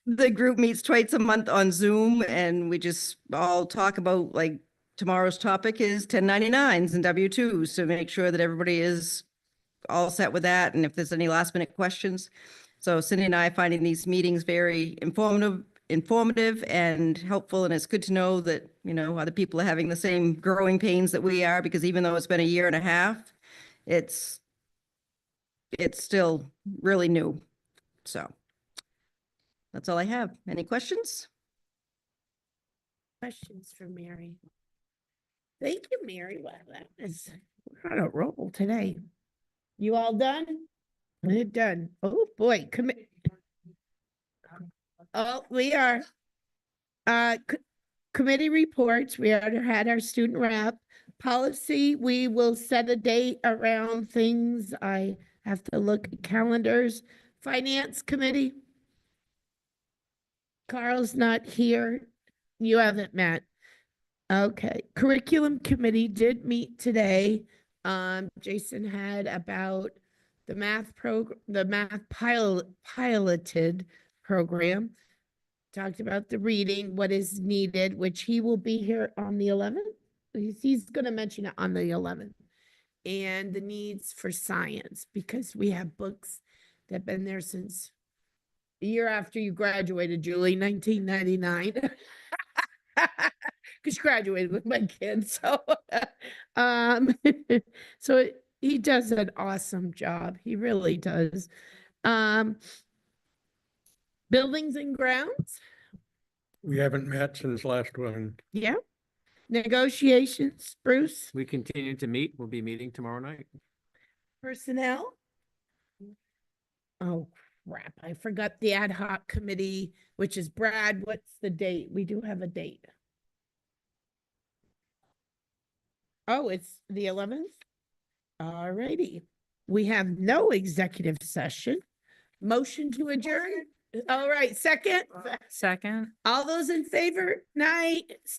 The group meets twice a month on Zoom, and we just all talk about, like, tomorrow's topic is 1099s and W-2s to make sure that everybody is all set with that, and if there's any last minute questions. So Cindy and I are finding these meetings very informative and helpful, and it's good to know that, you know, other people are having the same growing pains that we are, because even though it's been a year and a half, it's still really new. So that's all I have. Any questions? Questions for Mary? Thank you, Mary. Wow, we're on a roll today. You all done? We're done. Oh, boy. Oh, we are. Committee reports. We already had our student rep. Policy, we will set a date around things. I have to look at calendars Finance Committee? Carl's not here. You haven't met. Okay, Curriculum Committee did meet today. Jason had about the piloted program. Talked about the reading, what is needed, which he will be here on the 11th. He's gonna mention it on the 11th. And the needs for science, because we have books that have been there since the year after you graduated, Julie, 1999. Because you graduated with my kids, so um, so he does an awesome job. He really does. Buildings and grounds, We haven't met since last one. yeah. Negotiations, Bruce, We continue to meet. We'll be meeting tomorrow night. personnel. Oh, crap, I forgot the ad hoc committee, which is Brad. What's the date? We do have a date. Oh, it's the 11th? All righty. We have no executive session. Motion to adjourn? All right, second? Second. All those in favor? Night. Stay